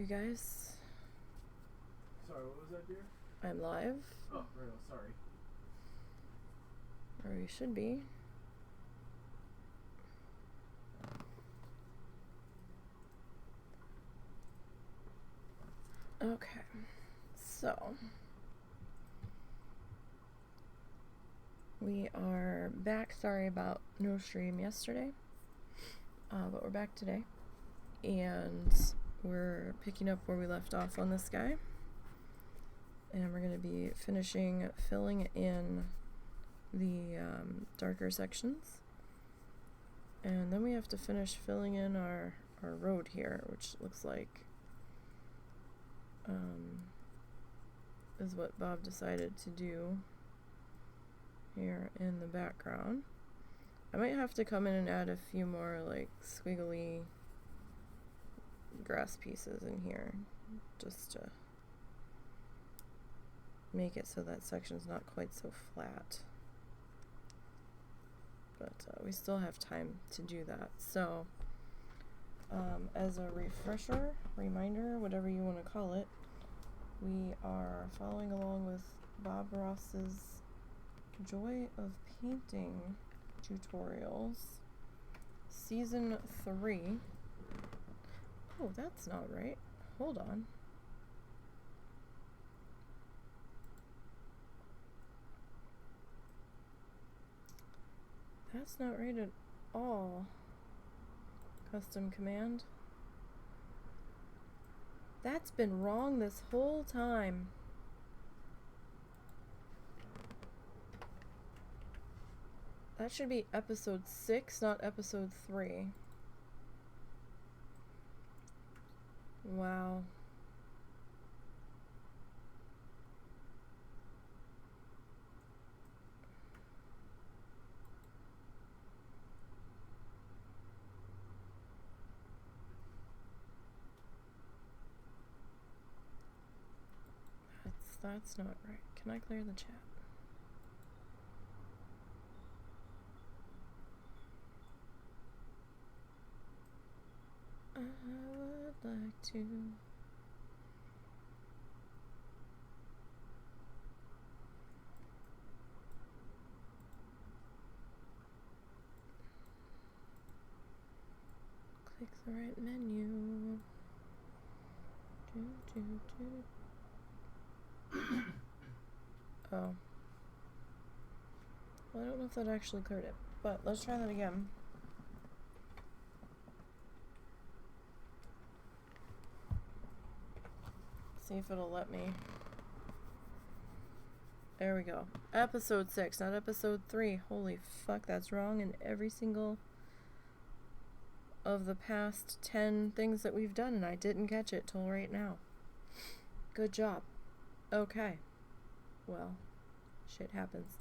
guys. Sorry, what was that, dear? I'm live. Oh, right, sorry. Or you should be. Okay, so we are back. Sorry about no stream yesterday, but we're back today, and we're picking up where we left off on this guy, and we're going to be filling in the darker sections, and then we have to finish filling in our road here, which looks like is what Bob decided to do here in the background. I might have to come in and add a few more like squiggly grass pieces in here just to make it so that section's not quite so flat. But we still have time to do that. So as a reminder, whatever you want to call it, we are following along with Bob Ross's Joy of Painting tutorials, season 3. Oh, that's not right. Hold on. That's not right at all. Custom command. That's been wrong this whole time. That should be episode 6, not episode 3. Wow. That's not right. Can I clear the chat? I would like to. Click the right menu. Oh. Well, I don't know if that actually cleared it, but let's try that again. See if it'll let me. There we go. Episode 6, not episode 3. Holy fuck, that's wrong in every single of the past 10 things that we've done, and I didn't catch it till right now. Good job. Okay. Well, shit happens.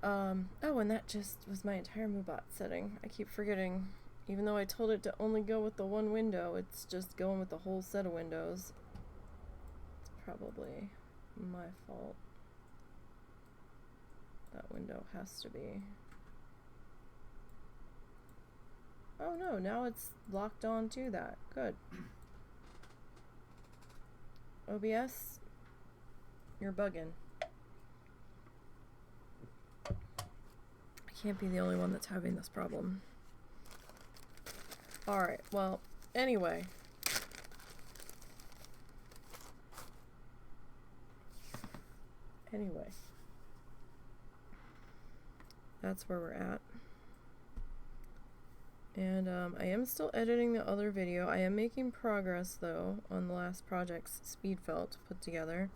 Oh, and that just was my entire MooBot setting. I keep forgetting. Even though I told it to only go with the one window, it's just going with the whole set of windows. It's probably my fault. That window has to be. Oh no, now it's locked on to that. Good. OBS, you're bugging. I can't be the only one that's having this problem. Alright, well, anyway. That's where we're at. And I am still editing the other video. I am making progress, though, on the last project's speed felt put together.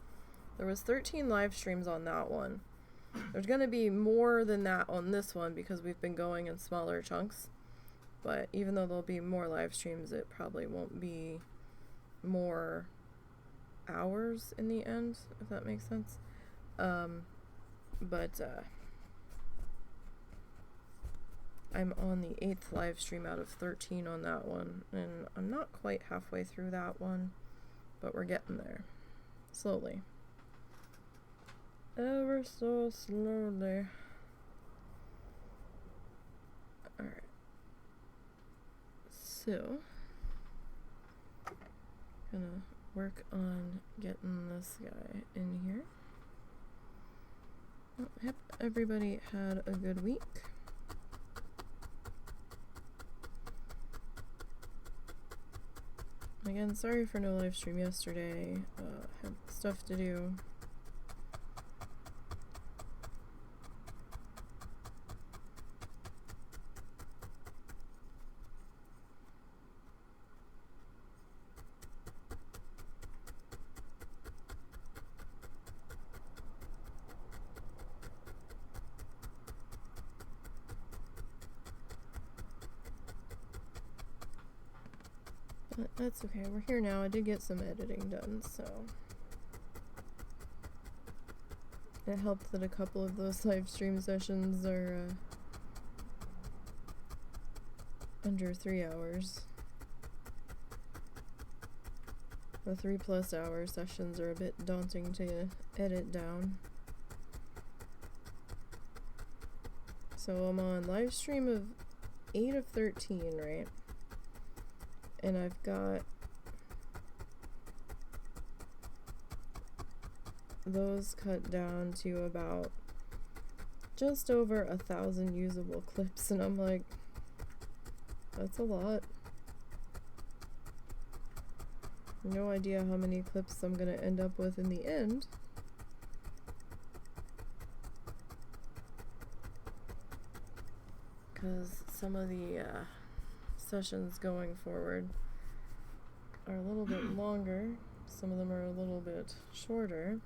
There was 13 live streams on that one. There's going to be more than that on this one because we've been going in smaller chunks. But even though there'll be more live streams, it probably won't be more hours in the end, if that makes sense. I'm on the 8th live stream out of 13 on that one, and I'm not quite halfway through that one, but we're getting there. Slowly. Ever so slowly. Alright. So, gonna work on getting this guy in here. Well, hope everybody had a good week. Again, sorry for no live stream yesterday. Had stuff to do. But that's okay, we're here now. I did get some editing done, so it helped that a couple of those live stream sessions are under 3 hours. The 3+ hour sessions are a bit daunting to edit down. So I'm on live stream of 8 of 13, right? And I've got those cut down to about just over 1,000 usable clips, and I'm like, that's a lot. No idea how many clips I'm gonna end up with in the end. Because some of the sessions going forward are a little bit longer. Some of them are a little bit shorter.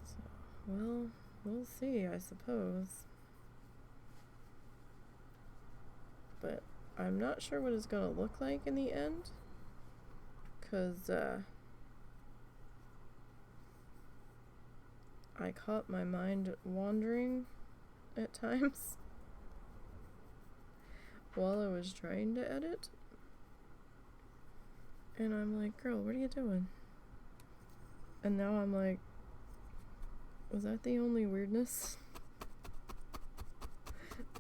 So, well, we'll see, I suppose. But I'm not sure what it's gonna look like in the end. 'Cause I caught my mind wandering at times while I was trying to edit, and I'm like, girl, what are you doing? And now I'm like, was that the only weirdness?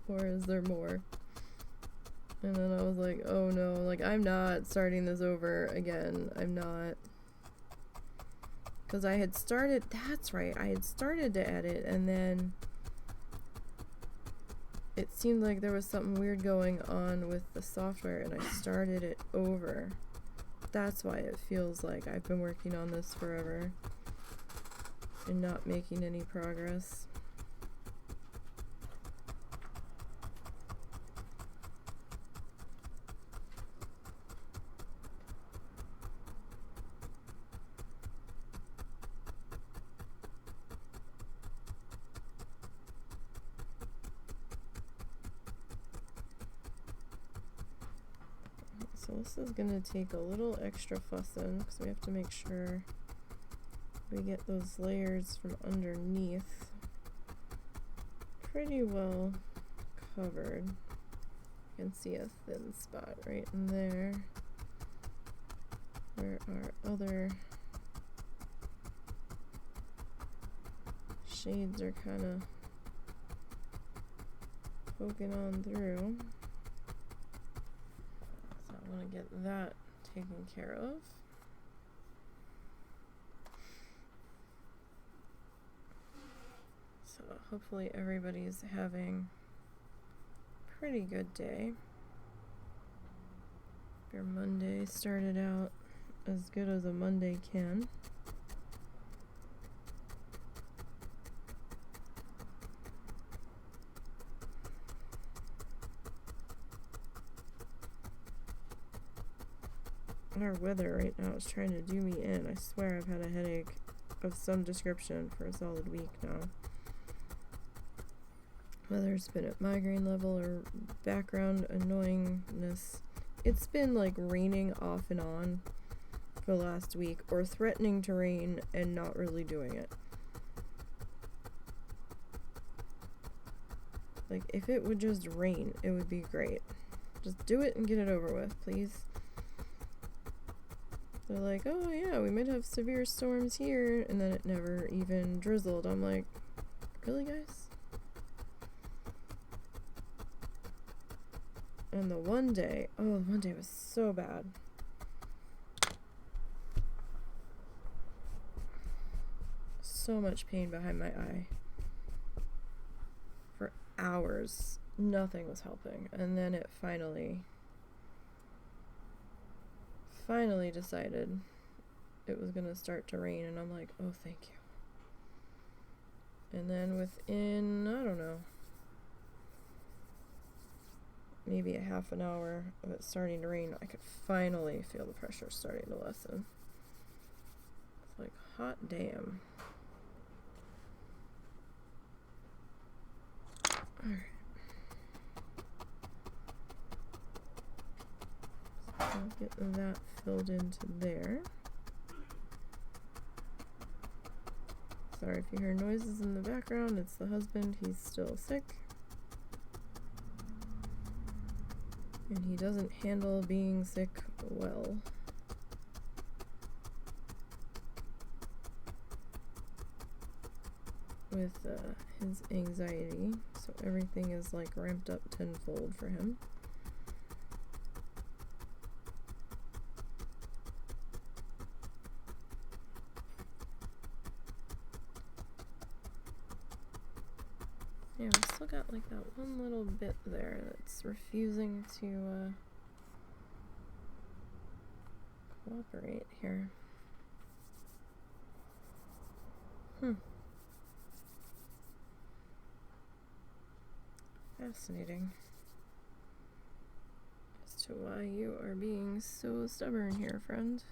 Or is there more? And then I was like, oh no, like, I'm not starting this over again. I'm not. Because I had started, that's right, I had started to edit, and then it seemed like there was something weird going on with the software, and I started it over. That's why it feels like I've been working on this forever and not making any progress. So this is gonna take a little extra fussing because we have to make sure we get those layers from underneath pretty well covered. You can see a thin spot right in there where our other shades are kind of poking on through. I want to get that taken care of. So hopefully everybody's having a pretty good day. Your Monday started out as good as a Monday can. Our weather right now is trying to do me in. I swear I've had a headache of some description for a solid week now. Whether it's been at migraine level or background annoyingness, it's been like raining off and on for the last week, or threatening to rain and not really doing it. Like, if it would just rain, it would be great. Just do it and get it over with, please. They're like, oh yeah, we might have severe storms here, and then it never even drizzled. I'm like, really, guys? And the one day was so bad. so much pain behind my eye. For hours, nothing was helping. And then it finally decided it was gonna start to rain, and I'm like, oh, thank you. And then within, I don't know, maybe a half an hour of it starting to rain, I could finally feel the pressure starting to lessen. It's like, hot damn. Alright. So I'll get that filled into there. Sorry if you hear noises in the background, it's the husband, he's still sick. And he doesn't handle being sick well. With his anxiety, so everything is like ramped up tenfold for him. Yeah, we still got like that one little bit there that's refusing to cooperate here. Fascinating as to why you are being so stubborn here, friend.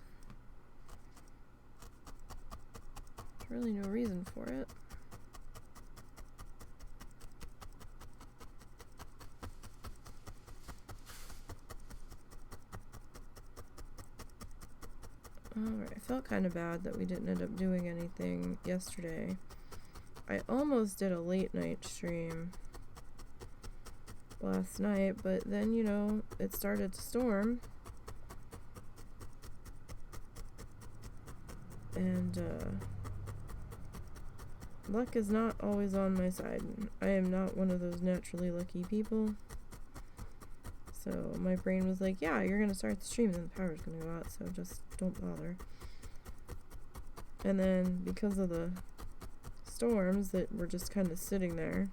There's really no reason for it. Alright, I felt kind of bad that we didn't end up doing anything yesterday. I almost did a late night stream last night, but then, you know, it started to storm. And, luck is not always on my side. I am not one of those naturally lucky people. So my brain was like, yeah, you're gonna start the stream, then the power's gonna go out, so just don't bother. And then, because of the storms that were just kind of sitting there,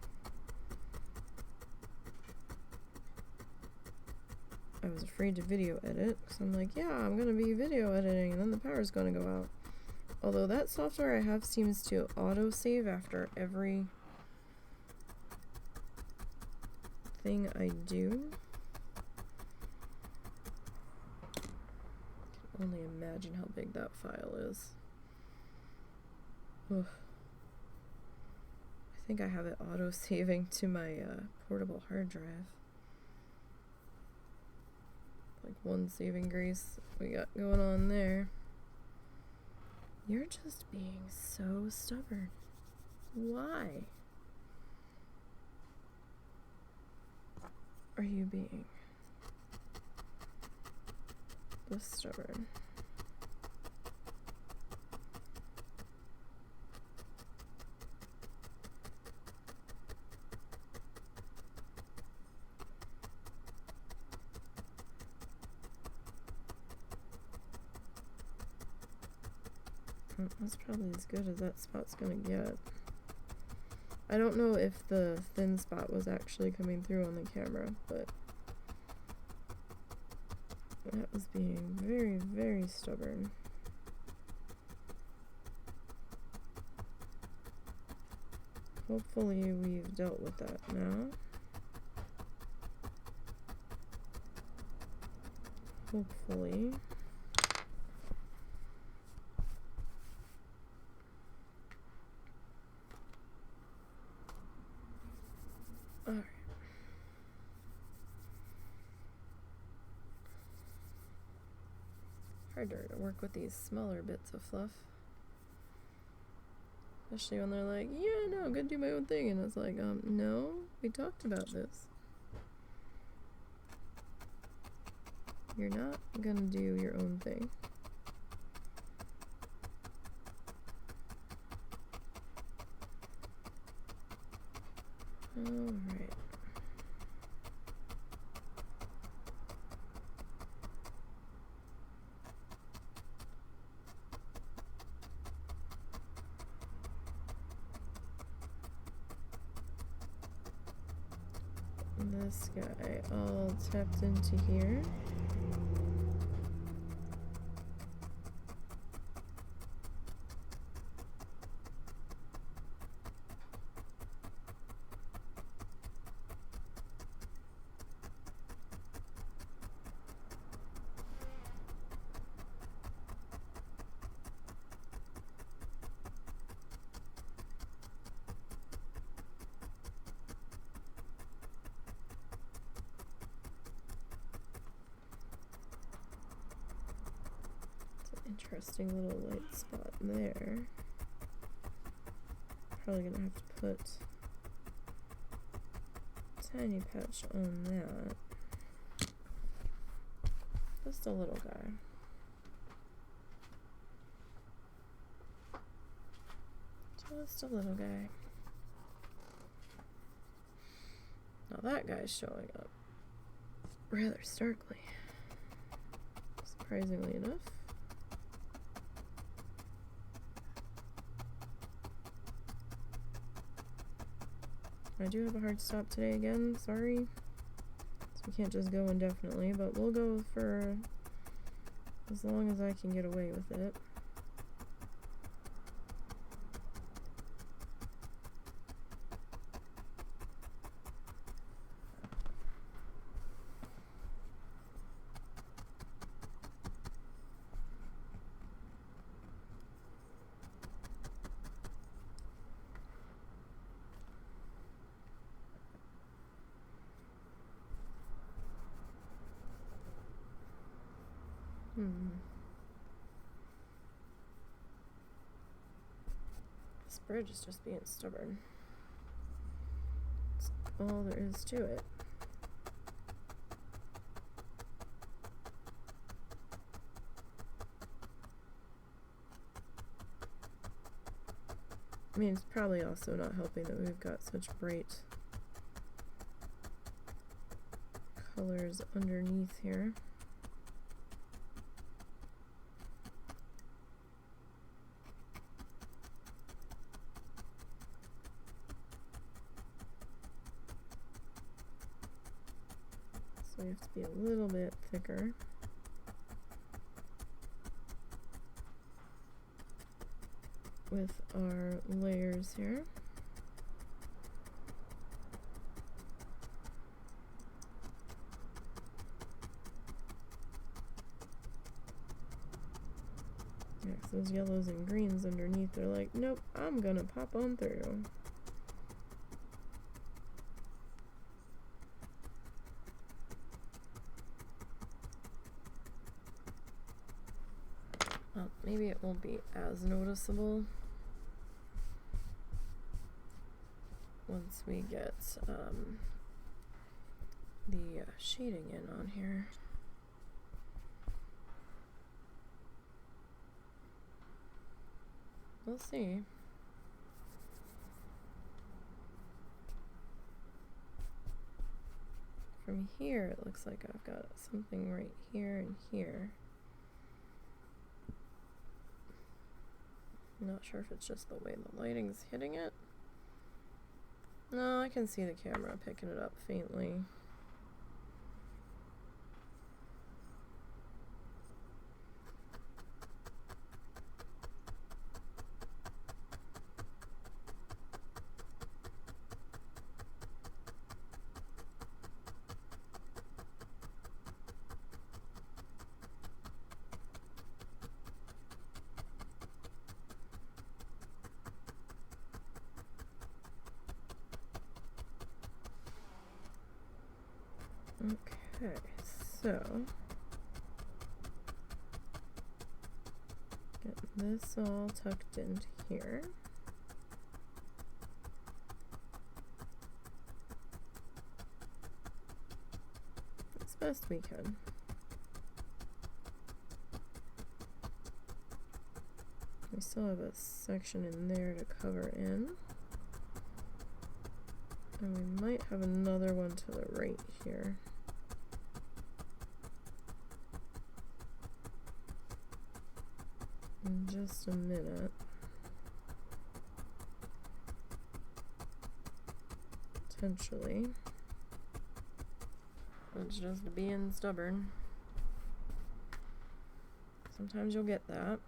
I was afraid to video edit, because I'm like, yeah, I'm gonna be video editing, and then the power's gonna go out. Although that software I have seems to auto-save after every thing I do. I can only imagine how big that file is. Ugh. I think I have it auto-saving to my portable hard drive. Like one saving grace we got going on there. You're just being so stubborn. Why are you being this stubborn? That's probably as good as that spot's gonna get. I don't know if the thin spot was actually coming through on the camera, but that was being very, very stubborn. Hopefully we've dealt with that now. Hopefully. Alright. Harder to work with these smaller bits of fluff. Especially when they're like, yeah, no, I'm gonna do my own thing. And I was like, no, we talked about this. You're not gonna do your own thing. Alright. this guy all tapped into here. Interesting little light spot there. Probably gonna have to put a tiny patch on that. Just a little guy. Just a little guy. Now that guy's showing up rather starkly, surprisingly enough. I do have a hard stop today again, sorry. So we can't just go indefinitely, but we'll go for as long as I can get away with it. This bridge is just being stubborn. That's all there is to it. I mean, it's probably also not helping that we've got such bright colors underneath here. So we have to be a little bit thicker. With our layers here. Yeah, 'cause those yellows and greens underneath, they're like, nope, I'm gonna pop on through. Well, maybe it won't be as noticeable once we get the shading in on here. We'll see. From here, it looks like I've got something right here and here. I'm not sure if it's just the way the lighting's hitting it. No, I can see the camera picking it up faintly. Okay, so get this all tucked into here. As best we can. We still have a section in there to cover in. And we might have another one to the right here. In just a minute. Potentially. It's just being stubborn. Sometimes you'll get that.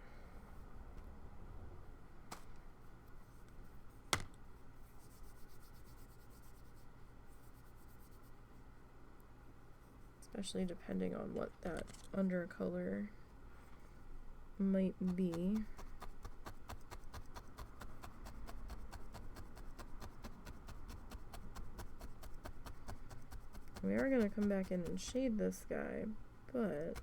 Especially depending on what that undercolor might be. We are going to come back in and shade this guy, but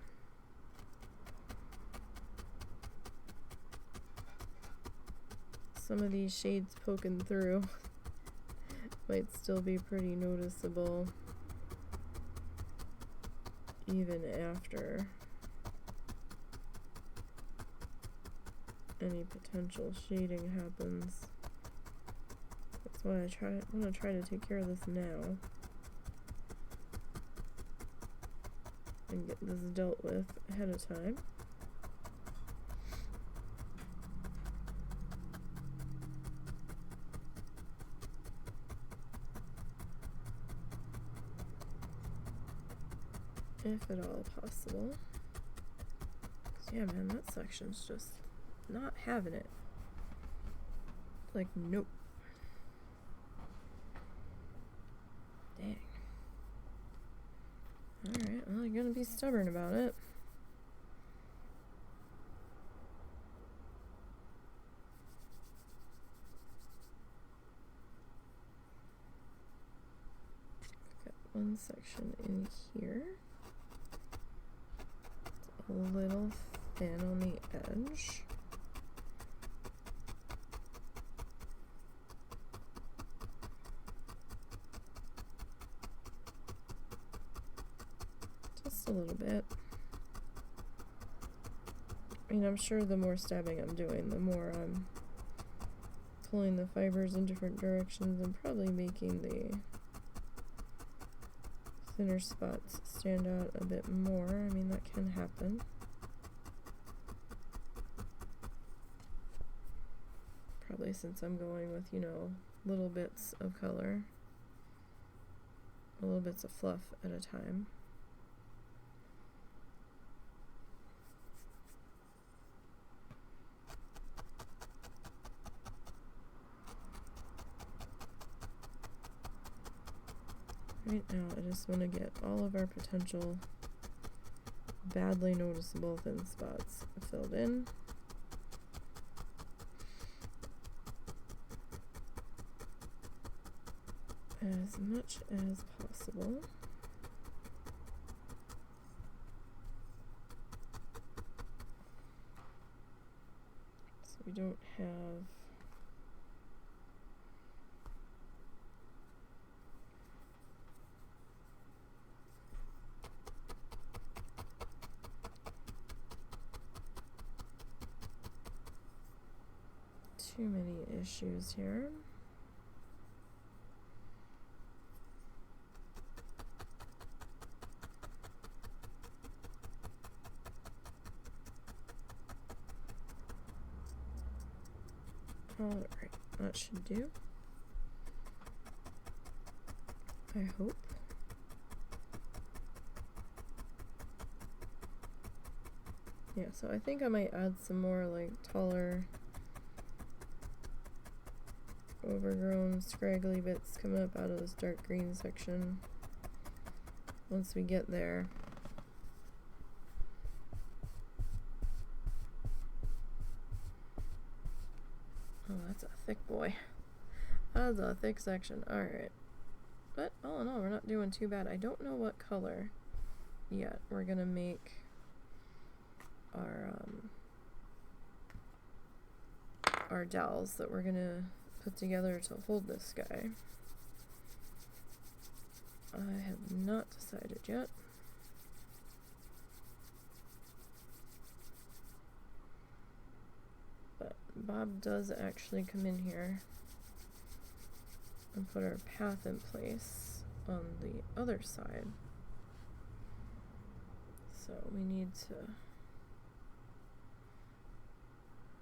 some of these shades poking through might still be pretty noticeable even after any potential shading happens. That's why I want to try to take care of this now and get this dealt with ahead of time. If at all possible. 'Cause yeah, man, that section's just not having it. Like, nope. Dang. Alright, well, you're gonna be stubborn about it. Got one section in here. A little thin on the edge. Just a little bit. I mean, I'm sure the more stabbing I'm doing, the more I'm pulling the fibers in different directions and probably making the thinner spots stand out a bit more. I mean, that can happen. Probably since I'm going with, you know, little bits of color, little bits of fluff at a time. Right now, I just want to get all of our potential badly noticeable thin spots filled in. As much as possible. So we don't have too many issues here. Alright, that should do. I hope. Yeah, so I think I might add some more like taller, overgrown, scraggly bits coming up out of this dark green section once we get there. Oh, that's a thick boy. That's a thick section. Alright. But all in all, we're not doing too bad. I don't know what color yet we're gonna make our dowels that we're gonna put together to hold this guy. I have not decided yet. But Bob does actually come in here and put our path in place on the other side. So we need to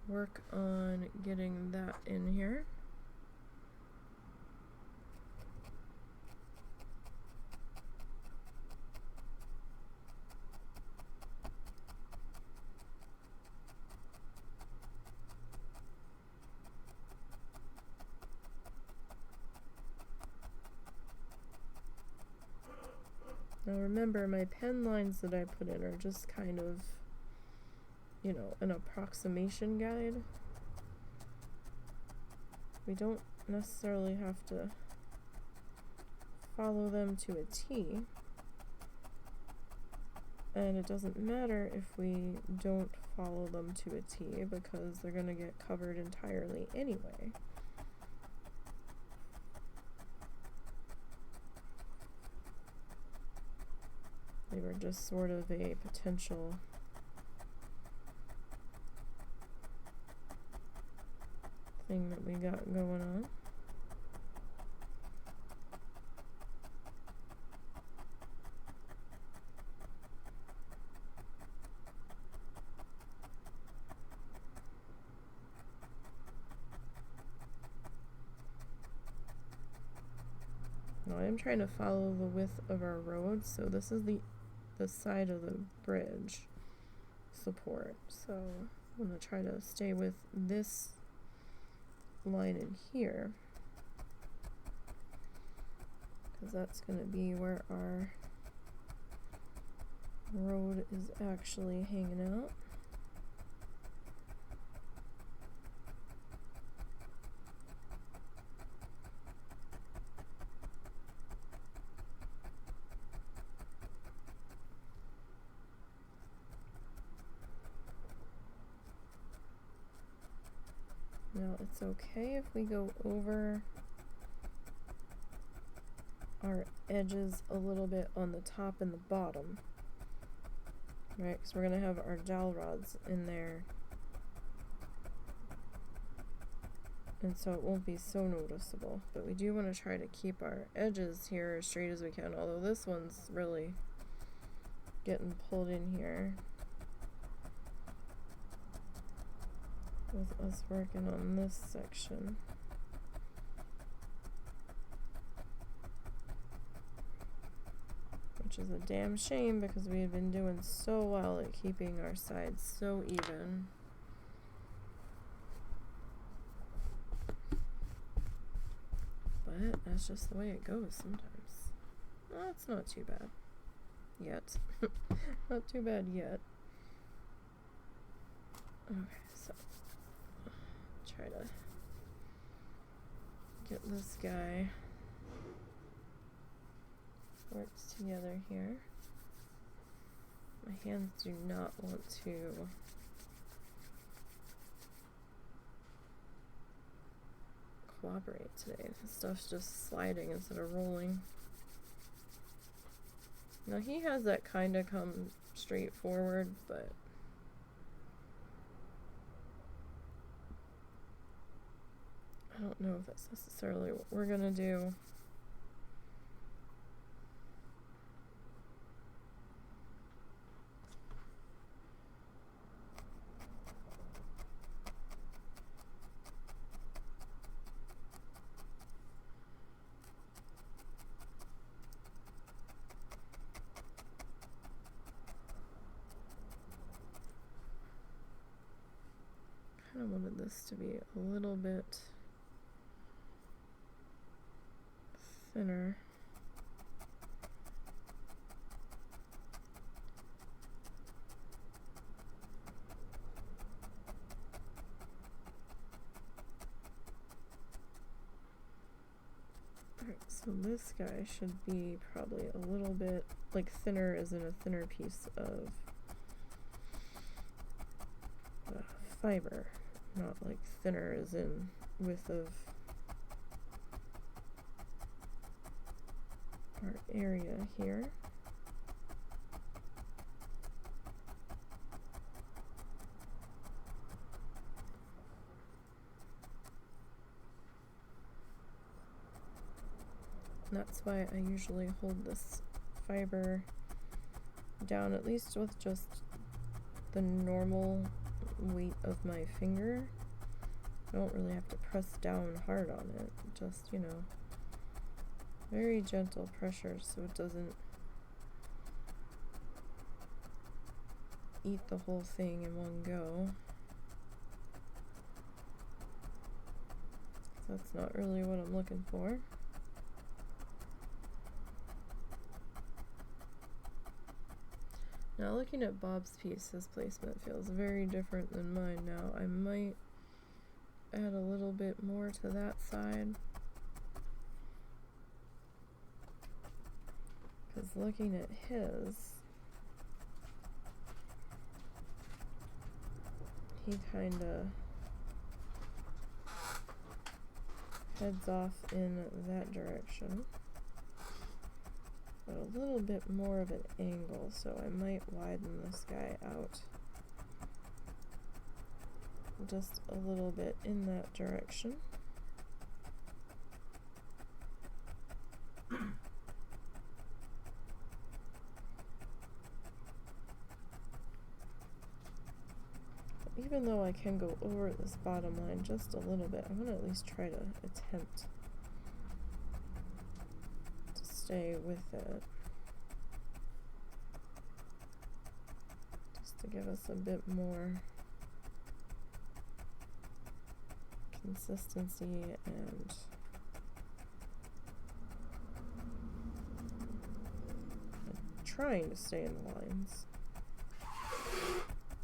work on getting that in here. Now remember, my pen lines that I put in are just kind of, you know, an approximation guide. We don't necessarily have to follow them to a T. And it doesn't matter if we don't follow them to a T because they're going to get covered entirely anyway. They were just sort of a potential thing that we got going on. Now I'm trying to follow the width of our road, so this is the side of the bridge support. So I'm going to try to stay with this line in here, because that's going to be where our road is actually hanging out. Now it's okay if we go over our edges a little bit on the top and the bottom, right? Because we're going to have our dowel rods in there, and so it won't be so noticeable. But we do want to try to keep our edges here as straight as we can, although this one's really getting pulled in here with us working on this section. Which is a damn shame because we had been doing so well at keeping our sides so even. But that's just the way it goes sometimes. Well, it's not too bad. Yet. Not too bad yet. Okay, so try to get this guy works together here. My hands do not want to cooperate today. This stuff's just sliding instead of rolling. Now he has that kind of come straight forward, but I don't know if that's necessarily what we're gonna do. I kind of wanted this to be a little bit thinner. Alright, so this guy should be probably a little bit like thinner, as in a thinner piece of fiber, not like thinner as in width of our area here. And that's why I usually hold this fiber down, at least with just the normal weight of my finger. I don't really have to press down hard on it, just, you know, very gentle pressure so it doesn't eat the whole thing in one go. That's not really what I'm looking for. Now looking at Bob's piece, his placement feels very different than mine now. I might add a little bit more to that side. Because looking at his, he kinda heads off in that direction. But a little bit more of an angle, so I might widen this guy out just a little bit in that direction. Even though I can go over this bottom line just a little bit, I'm going to at least try to attempt to stay with it. Just to give us a bit more consistency and trying to stay in the lines.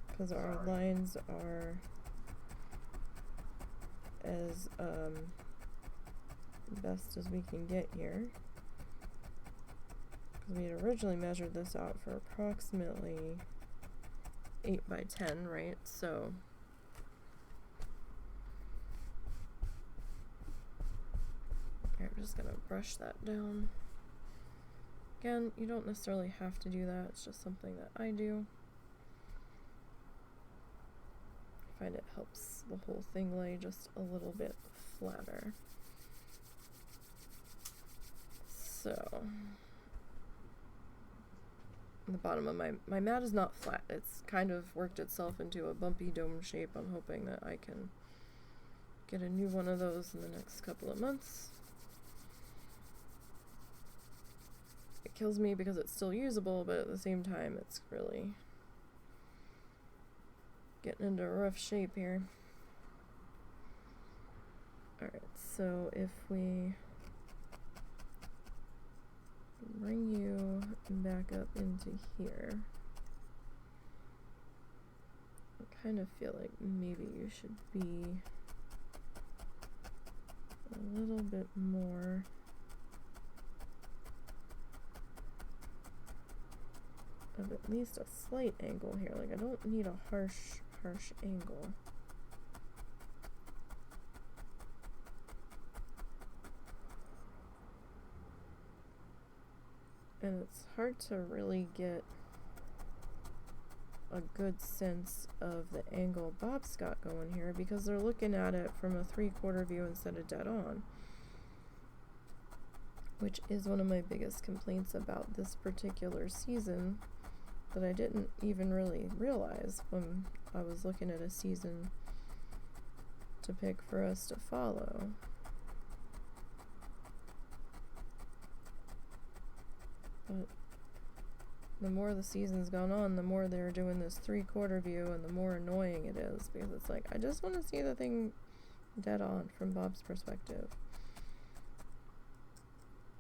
Because our lines are as best as we can get here. Because we had originally measured this out for approximately 8 by 10, right? So I'm just gonna brush that down. Again, you don't necessarily have to do that, it's just something that I do. I find it helps the whole thing lay just a little bit flatter. So the bottom of my mat is not flat. It's kind of worked itself into a bumpy dome shape. I'm hoping that I can get a new one of those in the next couple of months. It kills me because it's still usable, but at the same time it's really getting into a rough shape here. Alright, so if we bring you back up into here, I kind of feel like maybe you should be a little bit more of at least a slight angle here. Like, I don't need a harsh angle. And it's hard to really get a good sense of the angle Bob's got going here because they're looking at it from a 3/4 view instead of dead on, which is one of my biggest complaints about this particular season that I didn't even really realize when I was looking at a season to pick for us to follow. But the more the season's gone on, the more they're doing this 3/4 view and the more annoying it is because it's like, I just want to see the thing dead on from Bob's perspective.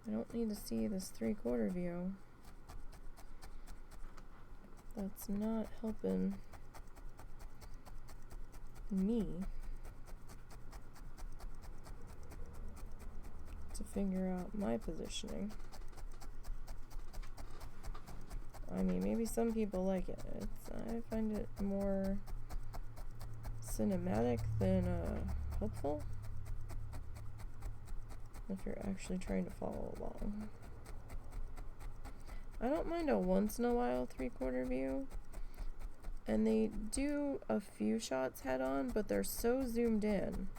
I don't need to see this 3/4 view. That's not helping me to figure out my positioning. I mean, maybe some people like it. I find it more cinematic than helpful if you're actually trying to follow along. I don't mind a once in a while 3/4 view, and they do a few shots head on, but they're so zoomed in.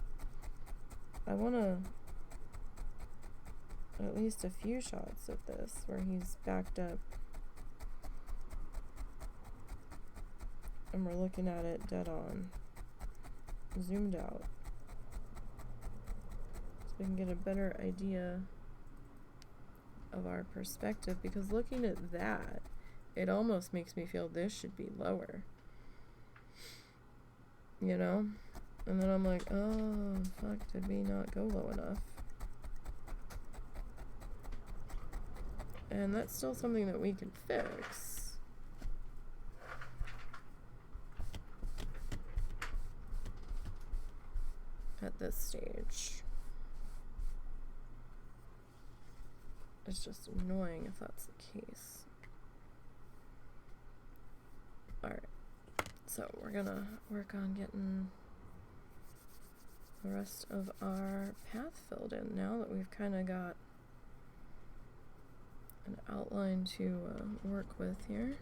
I want to at least a few shots of this where he's backed up and we're looking at it dead on, zoomed out, so we can get a better idea of our perspective, because looking at that, it almost makes me feel this should be lower, you know? And then I'm like, oh fuck, did we not go low enough? And that's still something that we can fix. at this stage. It's just annoying if that's the case. Alright, so we're gonna work on getting the rest of our path filled in now that we've kind of got an outline to work with here.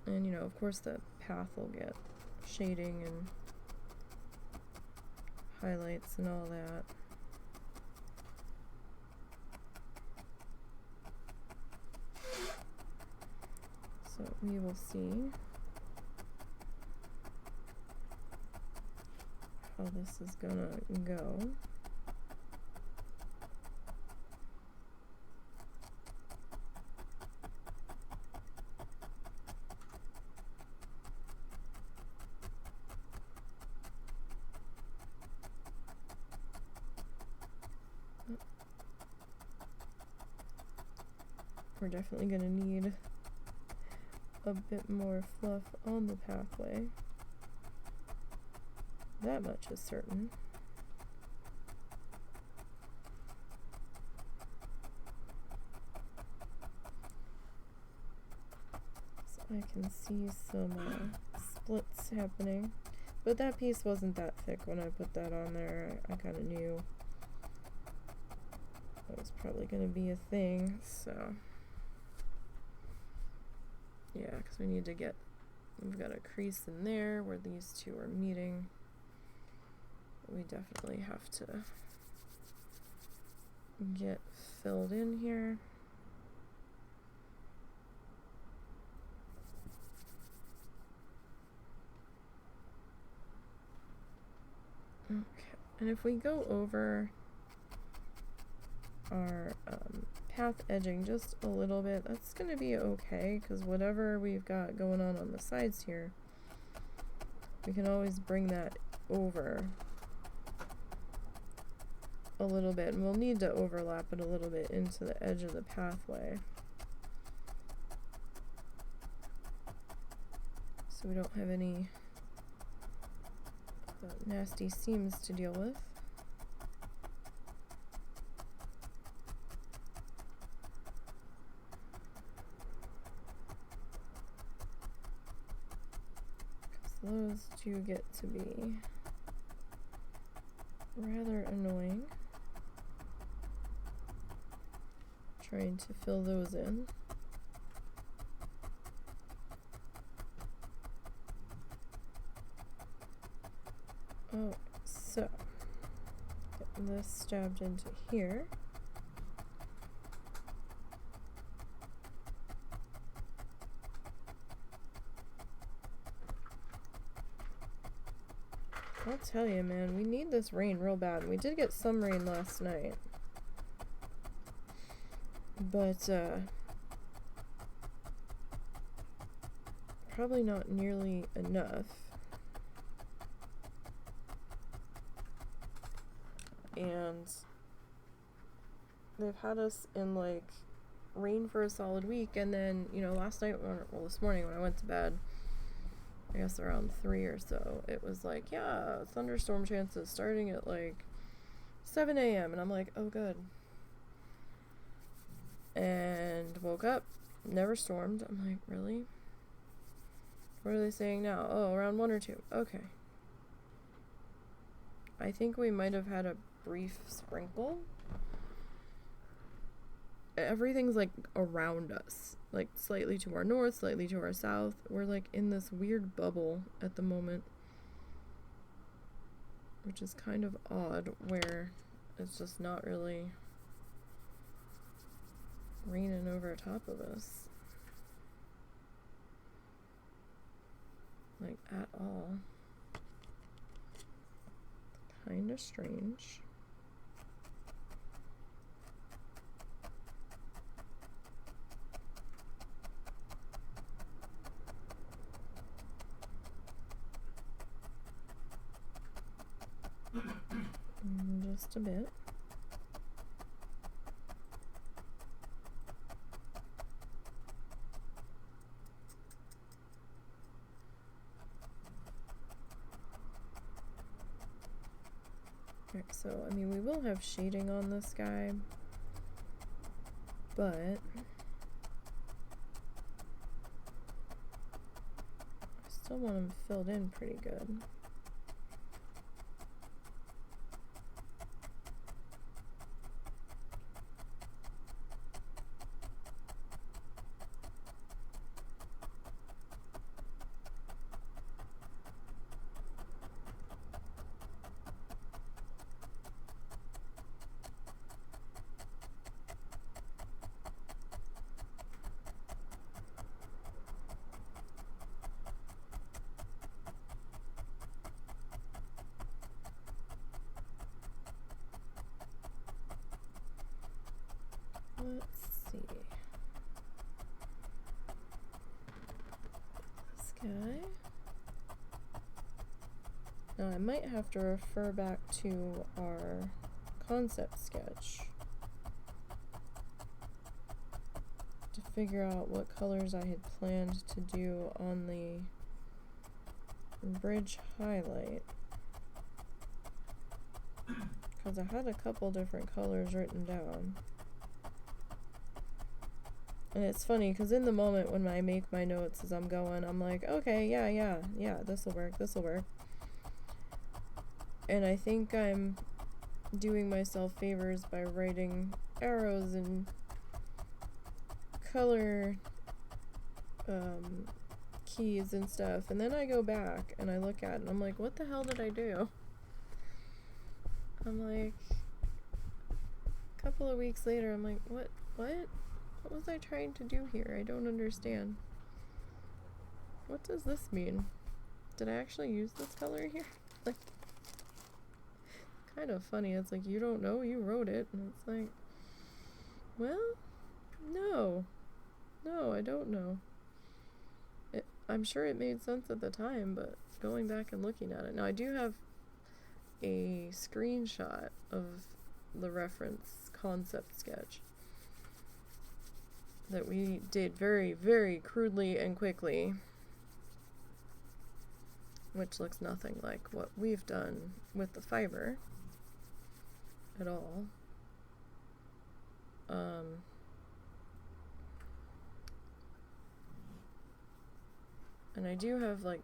And, you know, of course the path will get shading and highlights and all that. So we will see how this is gonna go. We're definitely gonna need a bit more fluff on the pathway. That much is certain. So I can see some splits happening. But that piece wasn't that thick when I put that on there. I kind of knew that was probably going to be a thing, so yeah, because we need to get, we've got a crease in there where these two are meeting. We definitely have to get filled in here. Okay, and if we go over our path edging just a little bit, that's going to be okay, because whatever we've got going on the sides here, we can always bring that over a little bit, and we'll need to overlap it a little bit into the edge of the pathway so we don't have any nasty seams to deal with. Those do get to be rather annoying, trying to fill those in. Oh, so getting this stabbed into here. I'll tell you, man, we need this rain real bad. We did get some rain last night, but probably not nearly enough. And they've had us in like rain for a solid week, and then, you know, last night, well, this morning when I went to bed, I guess around 3 or so, it was like, yeah, thunderstorm chances starting at like 7 a.m. And I'm like, oh, good. And woke up, never stormed. I'm like, really? What are they saying now? Oh, around 1 or 2. Okay. I think we might have had a brief sprinkle. Everything's like around us, like slightly to our north, slightly to our south. We're like in this weird bubble at the moment, which is kind of odd, where it's just not really raining over top of us, like at all. Kind of strange. Just a bit. Alright, so, I mean, we will have shading on this guy, but I still want him filled in pretty good. Let's see. This guy. Now I might have to refer back to our concept sketch to figure out what colors I had planned to do on the bridge highlight. Because I had a couple different colors written down. And it's funny, because in the moment when I make my notes as I'm going, I'm like, okay, yeah, this'll work. And I think I'm doing myself favors by writing arrows and color keys and stuff. And then I go back and I look at it and I'm like, what the hell did I do? I'm like, a couple of weeks later, I'm like, what was I trying to do here? I don't understand. What does this mean? Did I actually use this color here? Like, kind of funny. It's like, you don't know, you wrote it. And it's like, well, no, I don't know. I'm sure it made sense at the time, but going back and looking at it. Now, I do have a screenshot of the reference concept sketch that we did very, very crudely and quickly, which looks nothing like what we've done with the fiber at all. And I do have like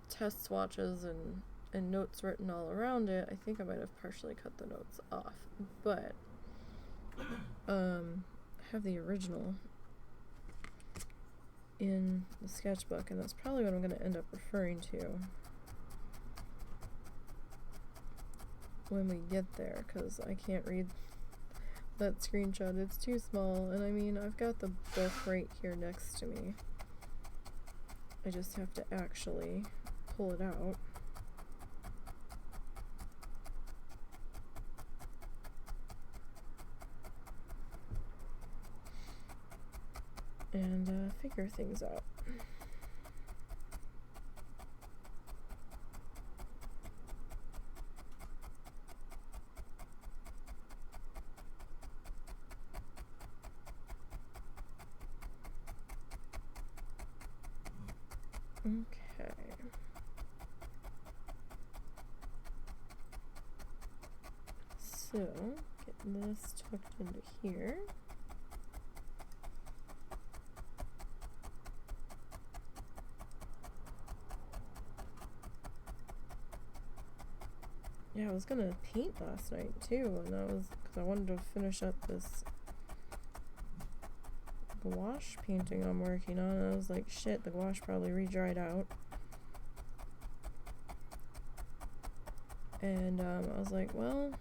test swatches and notes written all around it. I think I might have partially cut the notes off, but I have the original in the sketchbook, and that's probably what I'm going to end up referring to when we get there, because I can't read that screenshot. It's too small, and I mean, I've got the book right here next to me. I just have to actually pull it out. And figure things out. Okay. So, get this tucked into here. Yeah, I was gonna paint last night too, and because I wanted to finish up this gouache painting I'm working on, and I was like, shit, the gouache probably re-dried out. And I was like, well,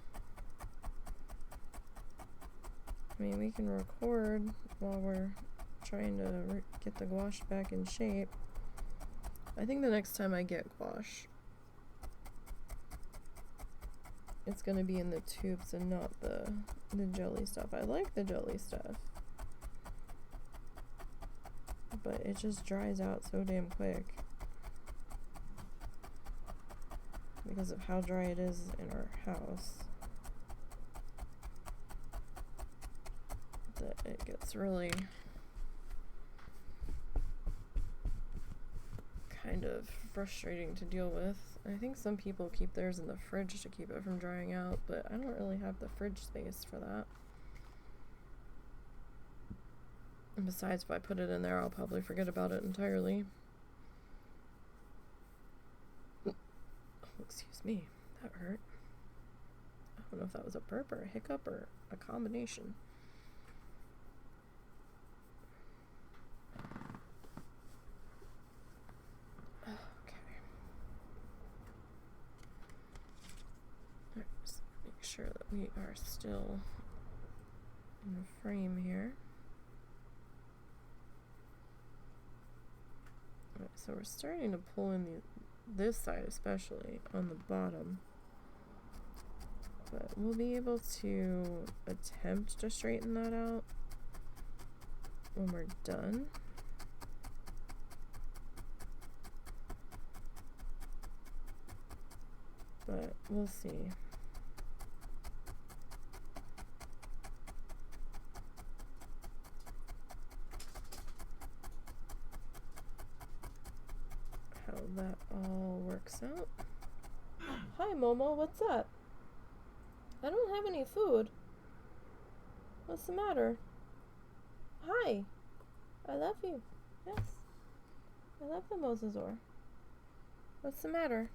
I mean, we can record while we're trying to get the gouache back in shape. I think the next time I get gouache, it's gonna be in the tubes and not the jelly stuff. I like the jelly stuff, but it just dries out so damn quick because of how dry it is in our house, that it gets really kind of of frustrating to deal with. I think some people keep theirs in the fridge to keep it from drying out, but I don't really have the fridge space for that. And besides, if I put it in there, I'll probably forget about it entirely. Oh, excuse me, that hurt. I don't know if that was a burp or a hiccup or a combination. Sure that we are still in the frame here. Alright, so we're starting to pull in this side especially on the bottom, but we'll be able to attempt to straighten that out when we're done. But we'll see. That all works out. Hi Momo, what's up? I don't have any food. What's the matter? Hi. I love you. Yes. I love the mosasaur. What's the matter?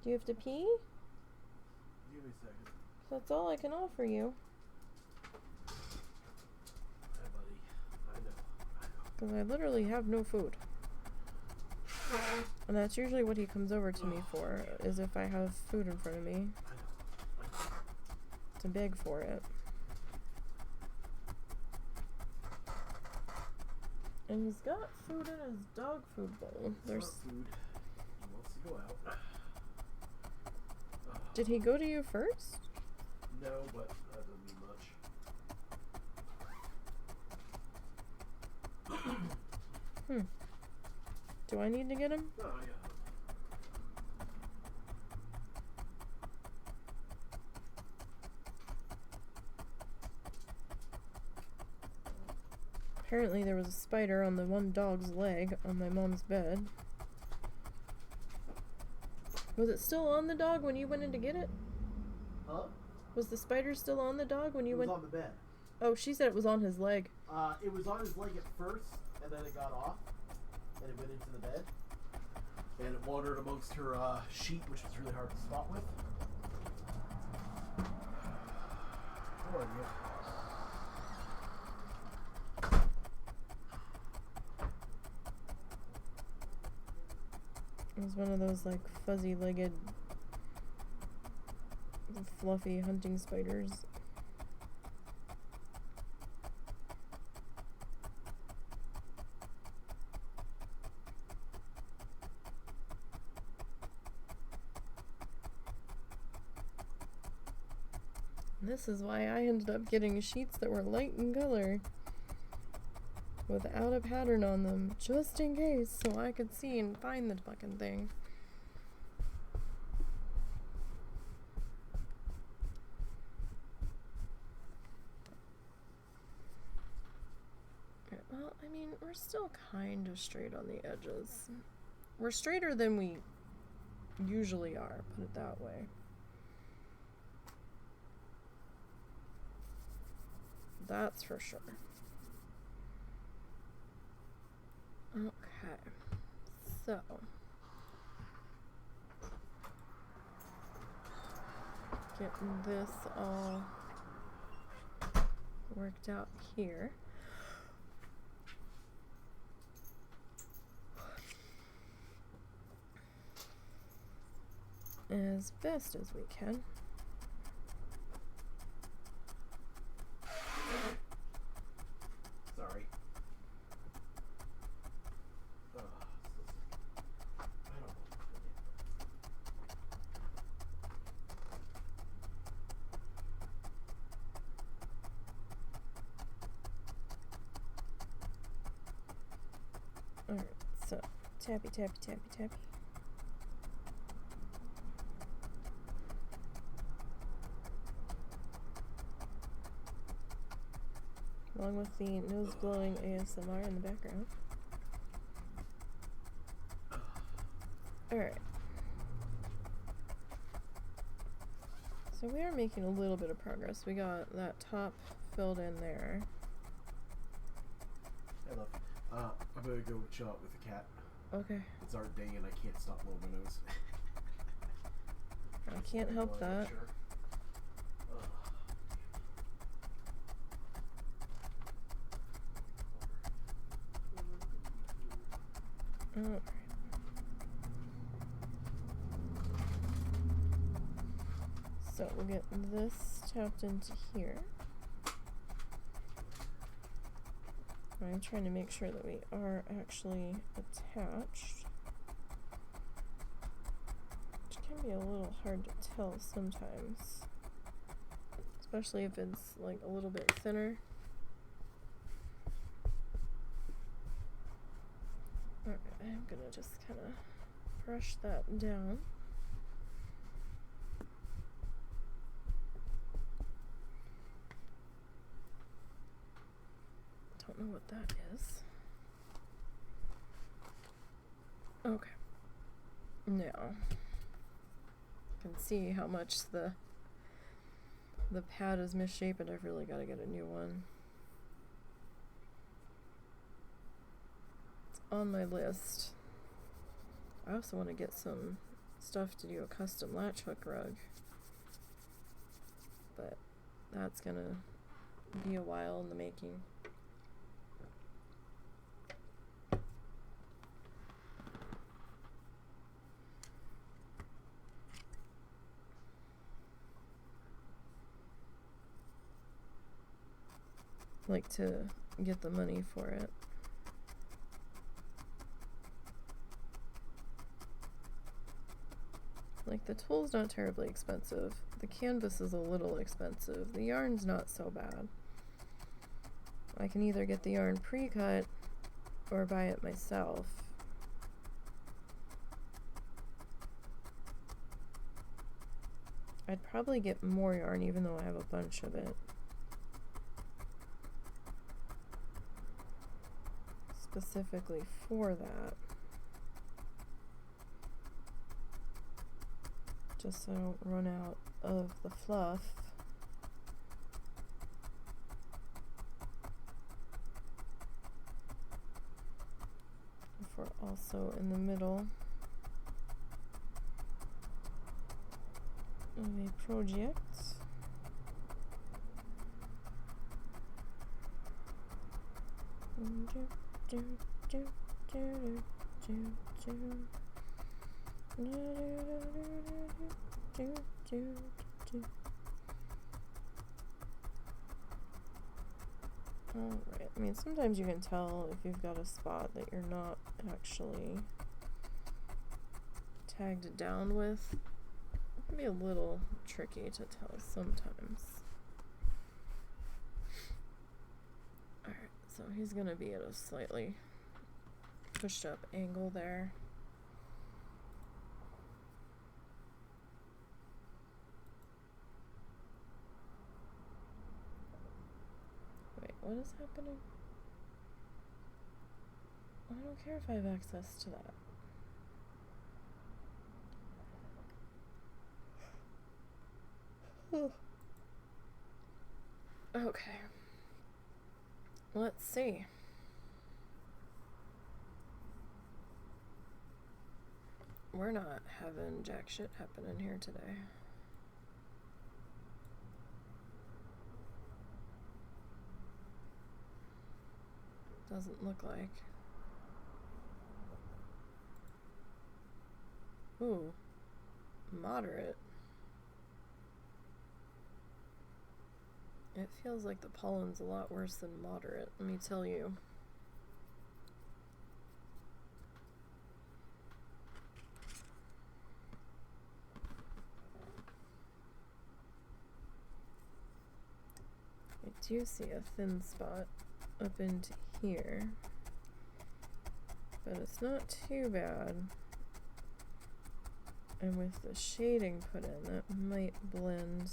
Do you have to pee? Give me a second. That's all I can offer you. Because I literally have no food. And that's usually what he comes over to me for, is if I have food in front of me. To beg for it. And he's got food in his dog food bowl. There's food. He wants to go out. Did he go to you first? No, but that doesn't mean much. Do I need to get him? Oh, yeah. Apparently there was a spider on the one dog's leg on my mom's bed. Was it still on the dog when you went in to get it? Huh? Was the spider still on the dog when you went? It was on the bed. Oh, she said it was on his leg. It was on his leg at first, and then it got off, and it went into the bed. And it wandered amongst her sheet, which was really hard to spot with. How are you? It was one of those like fuzzy-legged, fluffy hunting spiders. This is why I ended up getting sheets that were light in color without a pattern on them, just in case, so I could see and find the fucking thing. Well, I mean, we're still kind of straight on the edges. We're straighter than we usually are, put it that way. That's for sure. Okay, so getting this all worked out here. As best as we can. Sorry. Alright, so tappy, tappy, tappy, tappy. along with the nose blowing ASMR in the background. Alright. So we are making a little bit of progress. We got that top filled in there. I love. I'm gonna go chill out with the cat. Okay. It's our day and I can't stop blowing my nose. I can't help that. Alright. So we'll get this tapped into here. I'm trying to make sure that we are actually attached. Which can be a little hard to tell sometimes. Especially if it's like a little bit thinner. Alright, I'm gonna just kind of brush that down. Don't know what that is. Okay. Now, you can see how much the pad is misshapen. I've really got to get a new one. It's on my list. I also want to get some stuff to do a custom latch hook rug. But that's gonna be a while in the making. Like to get the money for it. Like, the tool's not terribly expensive. The canvas is a little expensive. The yarn's not so bad. I can either get the yarn pre-cut or buy it myself. I'd probably get more yarn even though I have a bunch of it. Specifically for that. Just so I don't run out of the fluff. If we're also in the middle of a project. Alright, I mean, sometimes you can tell if you've got a spot that you're not actually tagged down with. It can be a little tricky to tell sometimes. Alright, so he's gonna be at a slightly pushed up angle there. Wait, what is happening? I don't care if I have access to that. Okay. Let's see. We're not having jack shit happening here today. Doesn't look like. Ooh. Moderate. It feels like the pollen's a lot worse than moderate, let me tell you. I do see a thin spot up into here, but it's not too bad. And with the shading put in, that might blend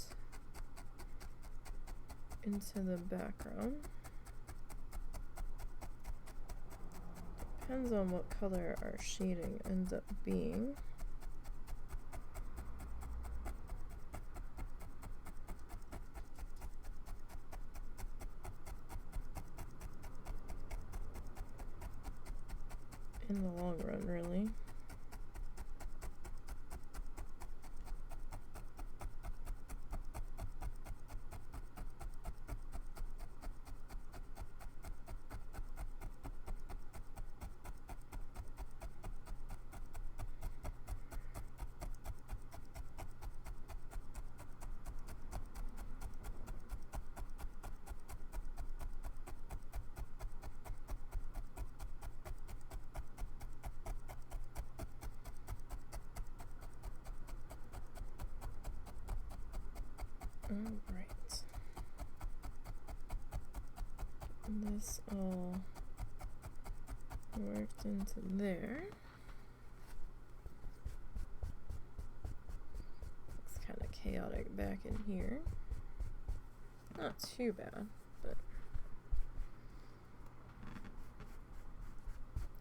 into the background. depends on what color our shading ends up being. In the long run, really. Alright. This all worked into there. Looks kind of chaotic back in here. Not too bad, but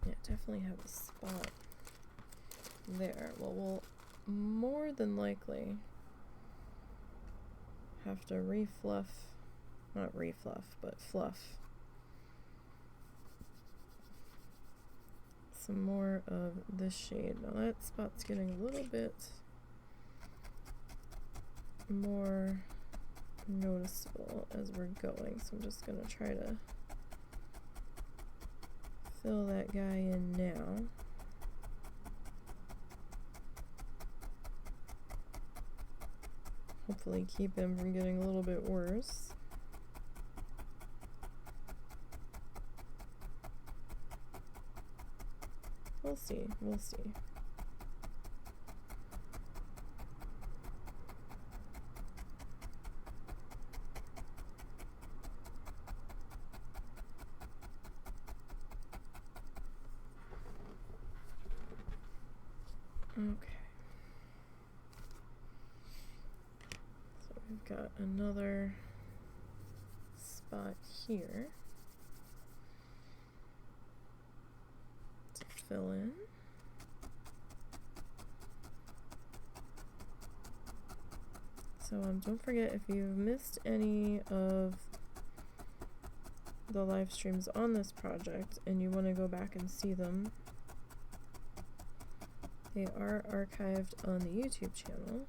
yeah, definitely have a spot there. Well, we'll more than likely have to not refluff, but fluff some more of this shade. Now that spot's getting a little bit more noticeable as we're going, so I'm just gonna try to fill that guy in now. Hopefully keep him from getting a little bit worse. We'll see, we'll see. Okay. We've got another spot here to fill in. So don't forget, if you've missed any of the live streams on this project and you want to go back and see them, they are archived on the YouTube channel.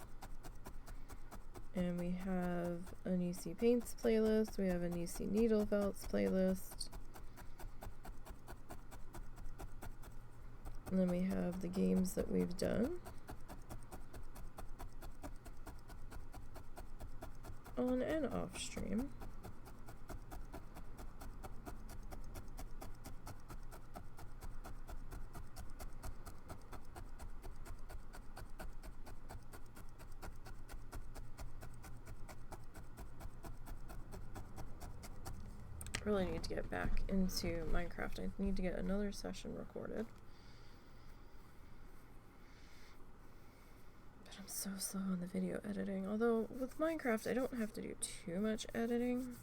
And we have a Nisey Paints playlist, we have a Nisey Needle Felts playlist, and then we have the games that we've done on and off stream. Really need to get back into Minecraft. I need to get another session recorded. But I'm so slow on the video editing. Although with Minecraft I don't have to do too much editing.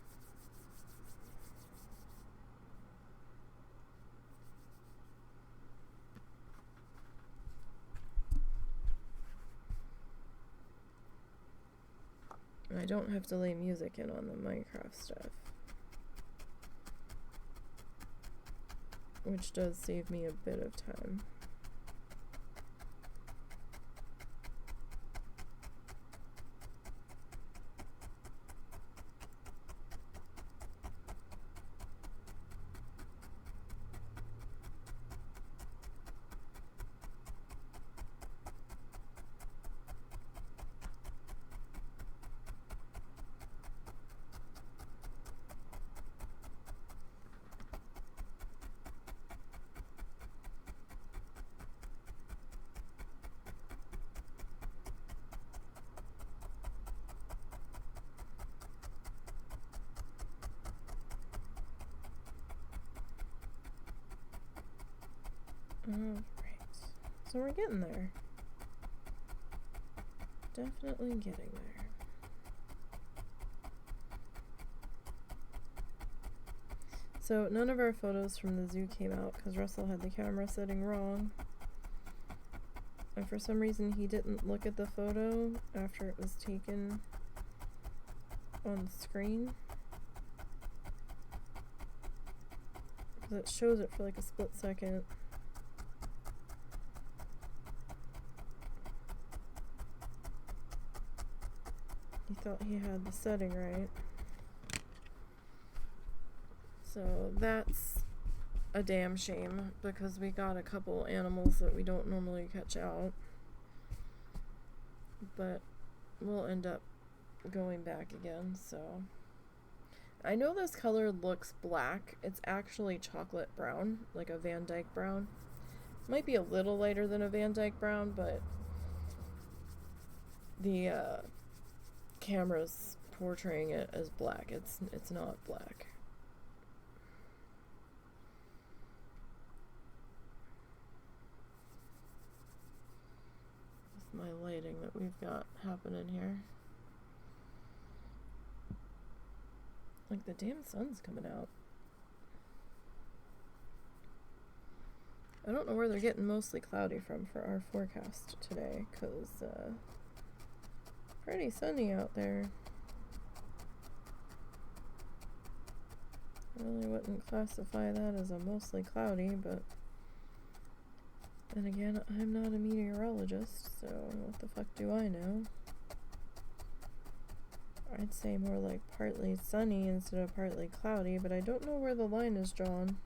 I don't have to lay music in on the Minecraft stuff, which does save me a bit of time. Alright, so we're getting there. Definitely getting there. So none of our photos from the zoo came out because Russell had the camera setting wrong. And for some reason he didn't look at the photo after it was taken on the screen. Because it shows it for like a split second. He thought he had the setting right. So that's a damn shame because we got a couple animals that we don't normally catch out. But we'll end up going back again, so. I know this color looks black. It's actually chocolate brown, like a Van Dyke brown. Might be a little lighter than a Van Dyke brown, but the camera's portraying it as black. It's not black. With my lighting that we've got happening here. Like the damn sun's coming out. I don't know where they're getting mostly cloudy from for our forecast today, because pretty sunny out there. I really wouldn't classify that as a mostly cloudy, but then again, I'm not a meteorologist, so what the fuck do I know? I'd say more like partly sunny instead of partly cloudy, but I don't know where the line is drawn.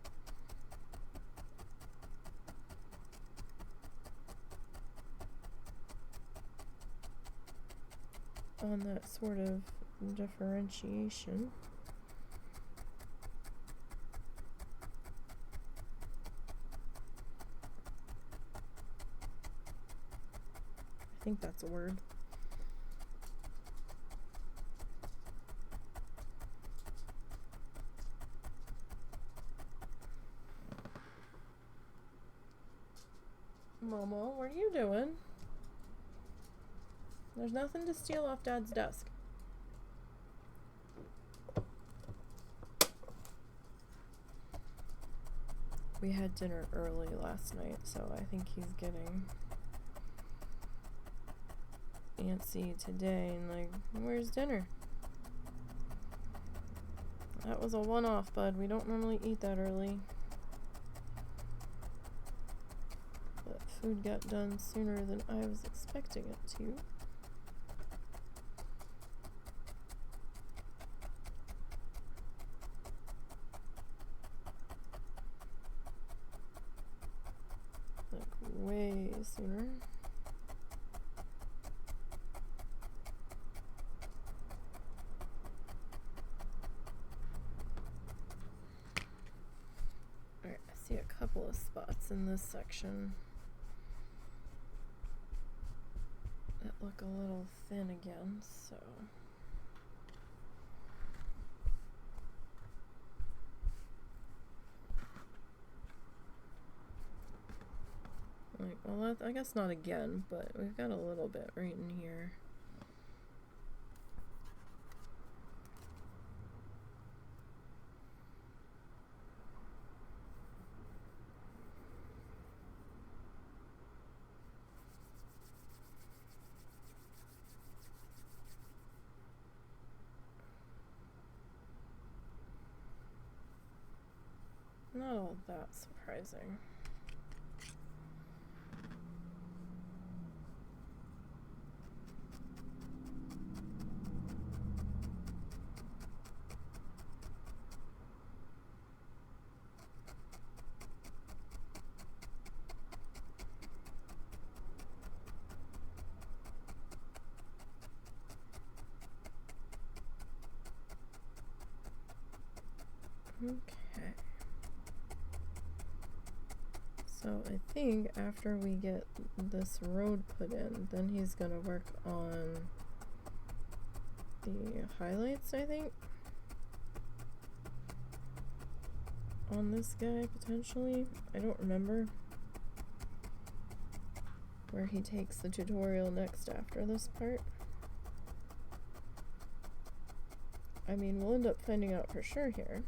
On that sort of differentiation. I think that's a word. Momo, what are you doing? There's nothing to steal off Dad's desk. We had dinner early last night, so I think he's getting antsy today and like, where's dinner? That was a one-off, bud. We don't normally eat that early. But food got done sooner than I was expecting it to. Like, way sooner. Alright, I see a couple of spots in this section that look a little thin again, so. Like, well, I guess not again, but we've got a little bit right in here. Not all that surprising. Okay. So I think after we get this road put in, then he's gonna work on the highlights, I think. On this guy, potentially. I don't remember where he takes the tutorial next after this part. I mean, we'll end up finding out for sure here.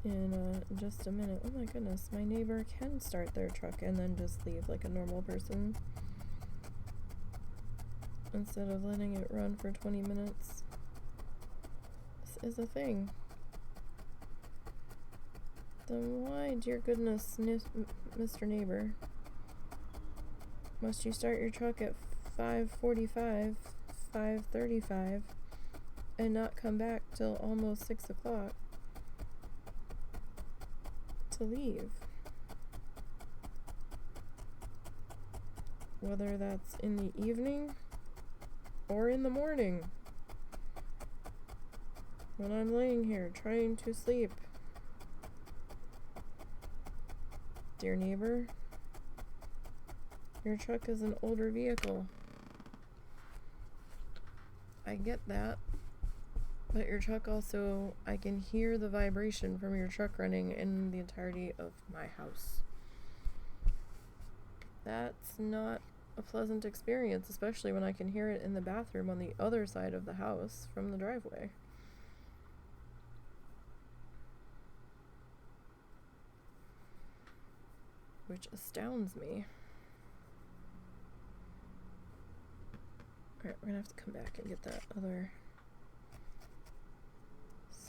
in just a minute. Oh my goodness, my neighbor can start their truck and then just leave like a normal person instead of letting it run for 20 minutes. This is a thing. Then why, dear goodness, Mr. Neighbor, must you start your truck at 5:45, 5:35, and not come back till almost 6 o'clock to leave? Whether that's in the evening or in the morning, when I'm laying here trying to sleep. Dear neighbor, your truck is an older vehicle. I get that. But your truck also, I can hear the vibration from your truck running in the entirety of my house. That's not a pleasant experience, especially when I can hear it in the bathroom on the other side of the house from the driveway. Which astounds me. Alright, we're gonna have to come back and get that other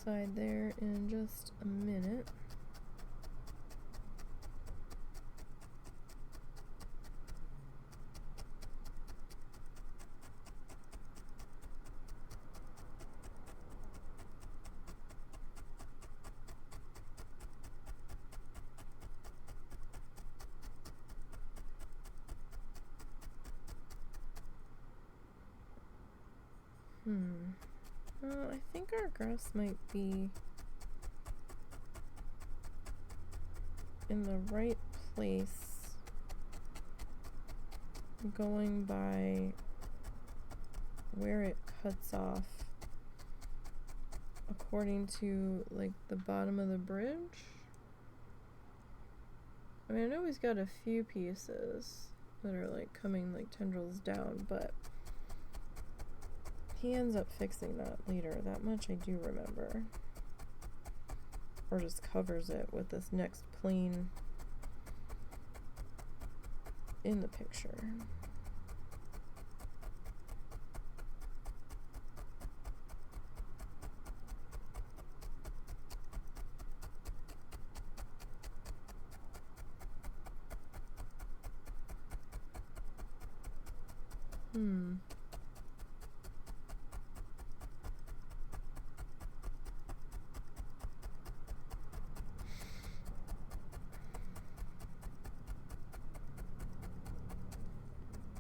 side there in just a minute. Well, I think our grass might be in the right place, going by where it cuts off according to like the bottom of the bridge. I mean, I know he's got a few pieces that are like coming like tendrils down, but he ends up fixing that later. That much I do remember. Or just covers it with this next plane in the picture.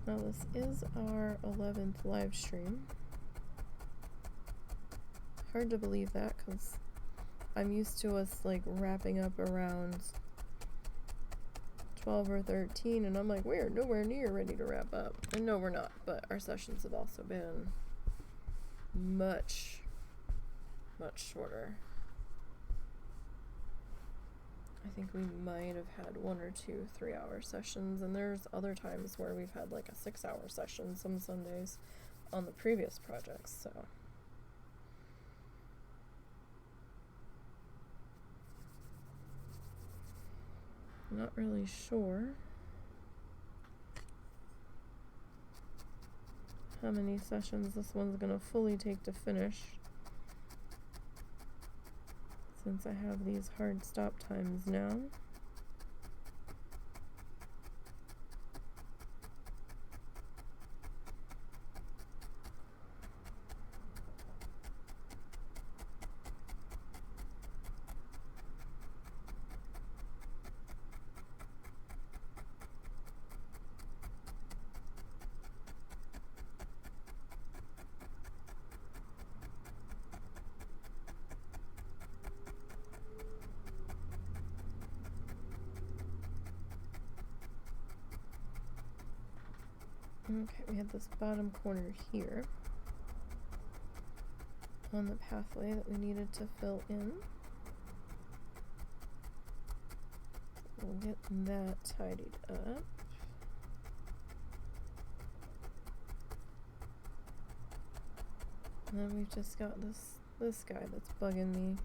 Now this is our 11th live stream. Hard to believe that because I'm used to us like wrapping up around 12 or 13 and I'm like, we're nowhere near ready to wrap up. And no, we're not, but our sessions have also been much shorter. I think we might have had 1 or 2 3-hour sessions, and there's other times where we've had like a 6-hour session some Sundays on the previous projects, so. Not really sure how many sessions this one's gonna fully take to finish, since I have these hard stop times now. Okay, we have this bottom corner here on the pathway that we needed to fill in. We'll get that tidied up. And then we've just got this guy that's bugging me.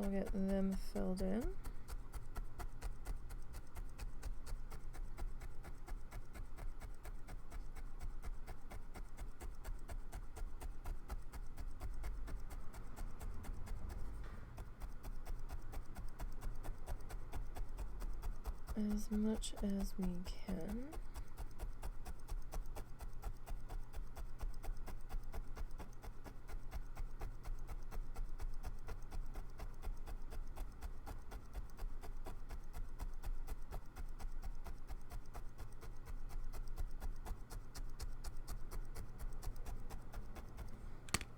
we'll get them filled in. As much as we can.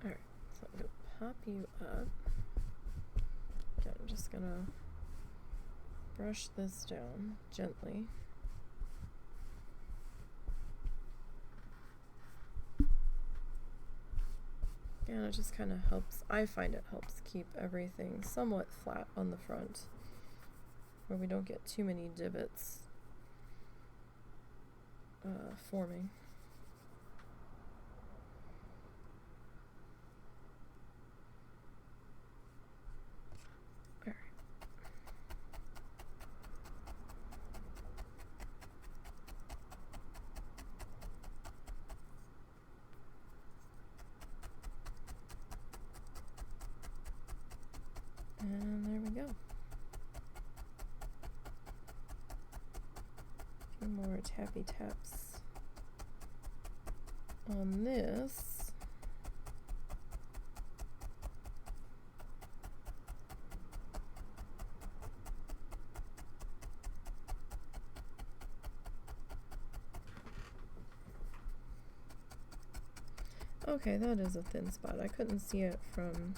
Alright, so I'm going to pop you up. Okay, I'm just going to brush this down gently. And it just kind of helps, I find it helps keep everything somewhat flat on the front, where we don't get too many divots forming. And there we go. A few more tappy taps on this. Okay, that is a thin spot. I couldn't see it from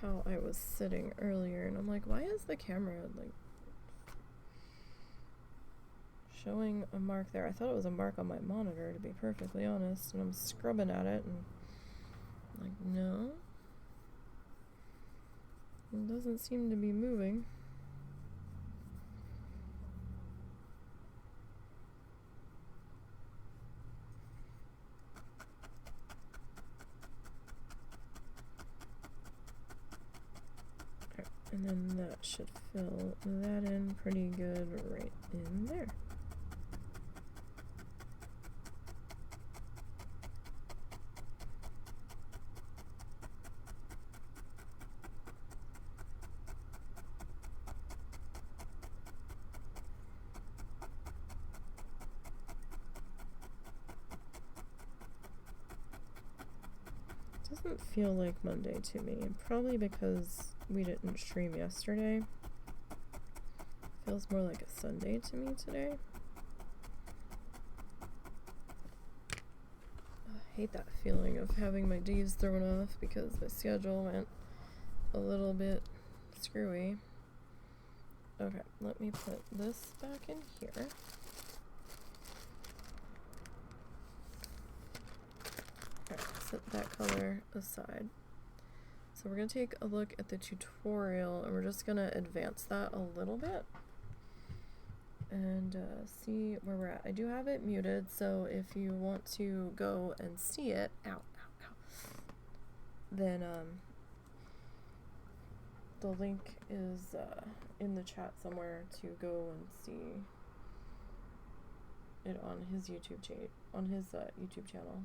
how I was sitting earlier, and I'm like, why is the camera like showing a mark there? I thought it was a mark on my monitor, to be perfectly honest, and I'm scrubbing at it and I'm like, no, it doesn't seem to be moving. And then that should fill that in pretty good right in there. Doesn't feel like Monday to me, probably because we didn't stream yesterday. Feels more like a Sunday to me today. I hate that feeling of having my days thrown off because the schedule went a little bit screwy. Okay, let me put this back in here. Alright, set that color aside. So we're going to take a look at the tutorial, and we're just going to advance that a little bit and see where we're at. I do have it muted, so if you want to go and see it, then the link is in the chat somewhere to go and see it on his YouTube channel.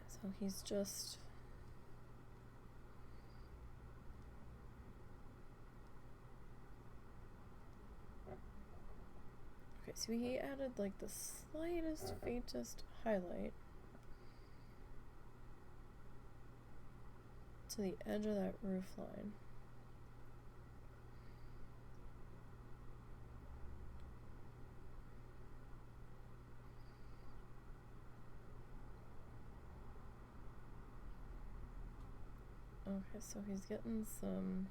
So he's just okay, so he added like the slightest, faintest highlight to the edge of that roof line. Okay, so he's getting some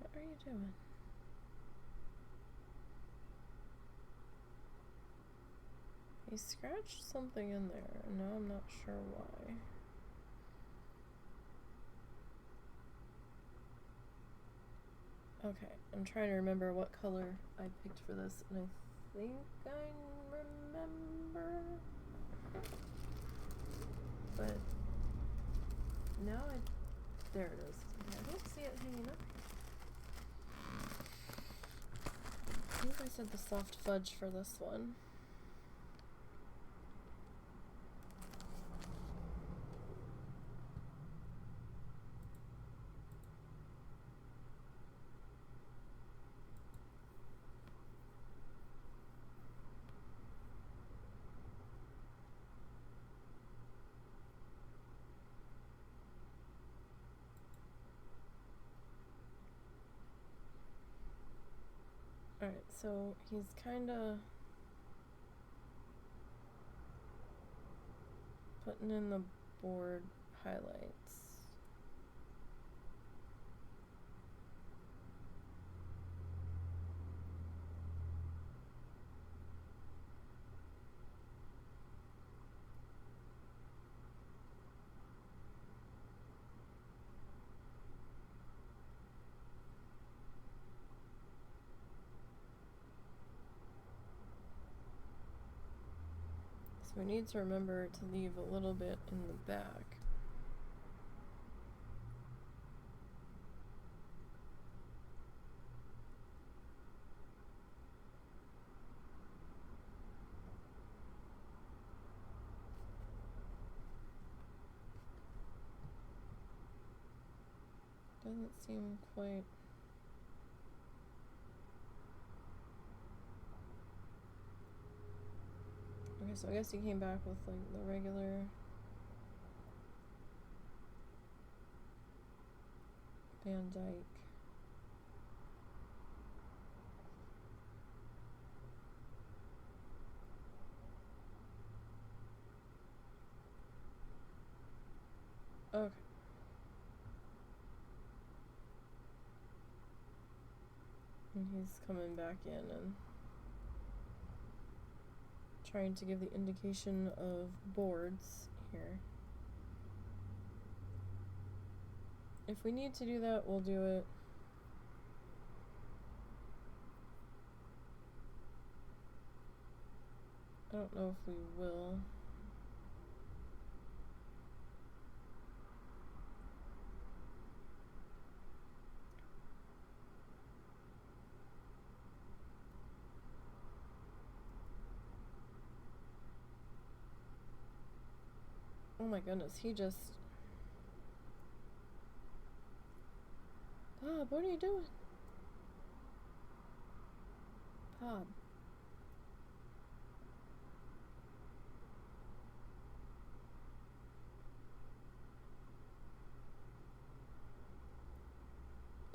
what are you doing? He scratched something in there, and now I'm not sure why. Okay, I'm trying to remember what color I picked for this, and I think I remember. But now there it is. I don't see it hanging up. I think I said the soft fudge for this one. Alright, so he's kinda putting in the board highlights. So we need to remember to leave a little bit in the back. Doesn't seem quite... Okay, so I guess he came back with like the regular Van Dyke. Okay. And he's coming back in and trying to give the indication of boards here. If we need to do that, we'll do it. I don't know if we will. Oh my goodness, he just... Bob, what are you doing? Bob.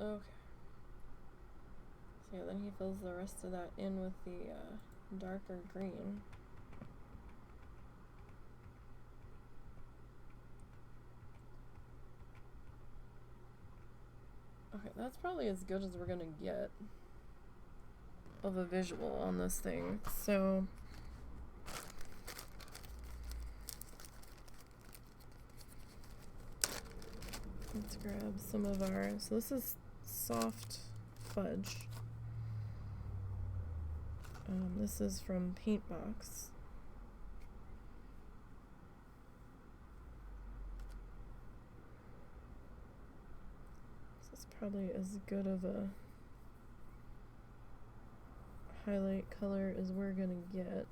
Okay. So yeah, then he fills the rest of that in with the darker green. Okay, that's probably as good as we're gonna get of a visual on this thing. So let's grab some of our, so this is soft fudge. This is from Paintbox. This is probably as good of a highlight color as we're gonna get.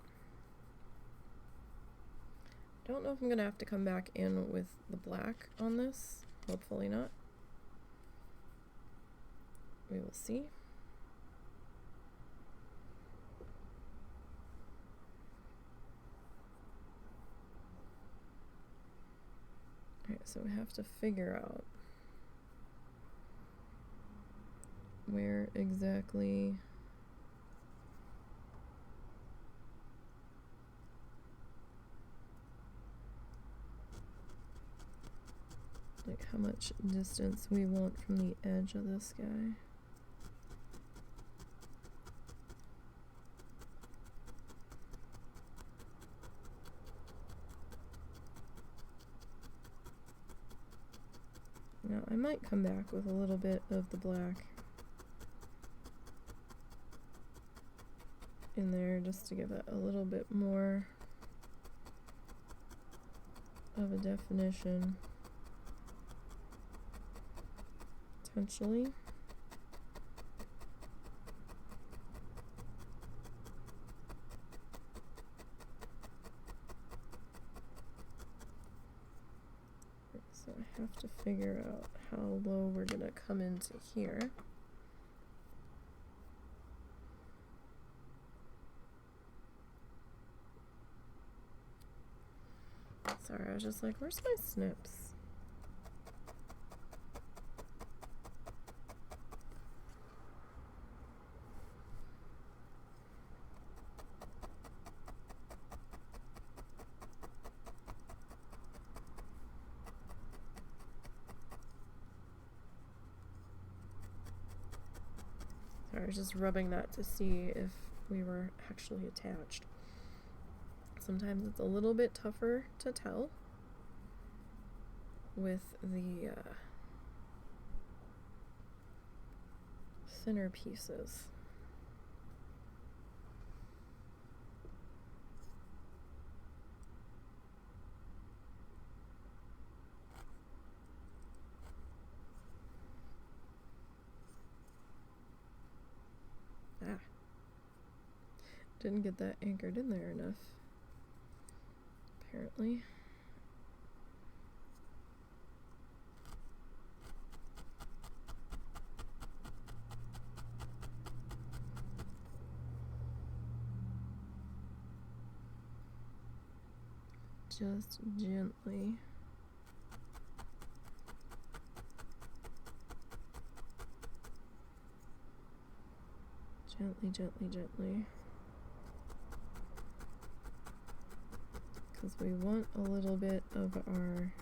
I don't know if I'm gonna have to come back in with the black on this. Hopefully not. We will see. Alright, so we have to figure out where exactly like how much distance we want from the edge of this guy. Now I might come back with a little bit of the black in there just to give it a little bit more of a definition. Potentially. So I have to figure out how low we're gonna come into here. Sorry, I was just like, where's my snips? Sorry, I was just rubbing that to see if we were actually attached. Sometimes it's a little bit tougher to tell with the thinner pieces. Didn't get that anchored in there enough, apparently. Just gently. Gently, gently, gently. Because we want a little bit of our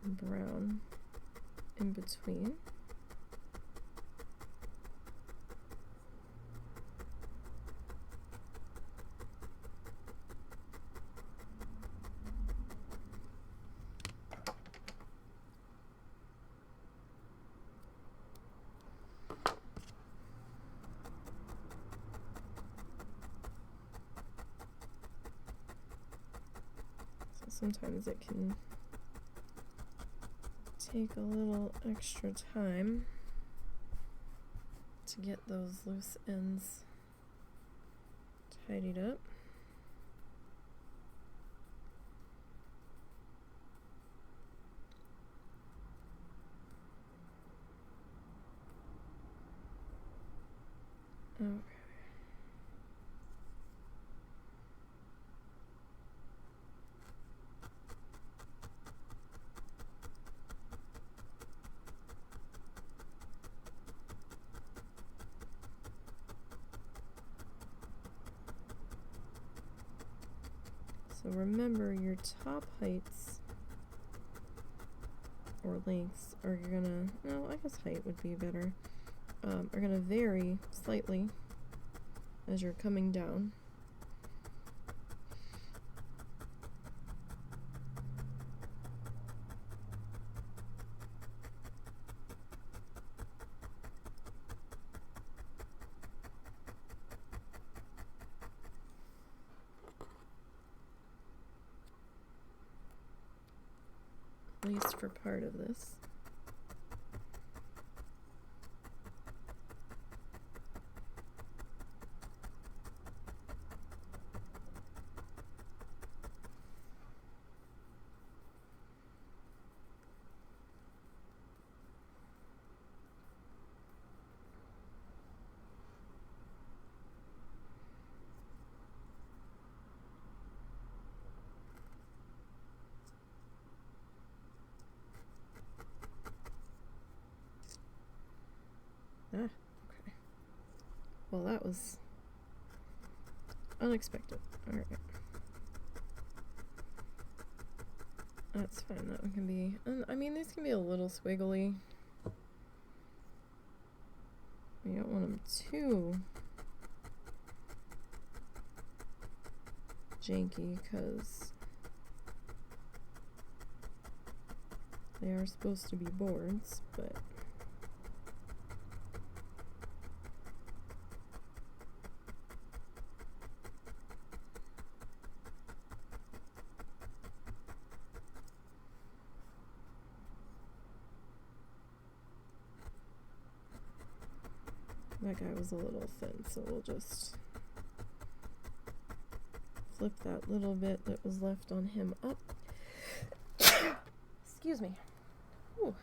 brown in between. Sometimes it can take a little extra time to get those loose ends tidied up. Okay. So remember, your top heights or lengths are gonna, no, I guess height would be better, are gonna vary slightly as you're coming down. At least for part of this. Ah, okay. Well, that was unexpected. Alright. That's fine. That one can be... I mean, these can be a little squiggly. You don't want them too janky, because they are supposed to be boards, but... That guy was a little thin, so we'll just flip that little bit that was left on him up. Excuse me. Whew.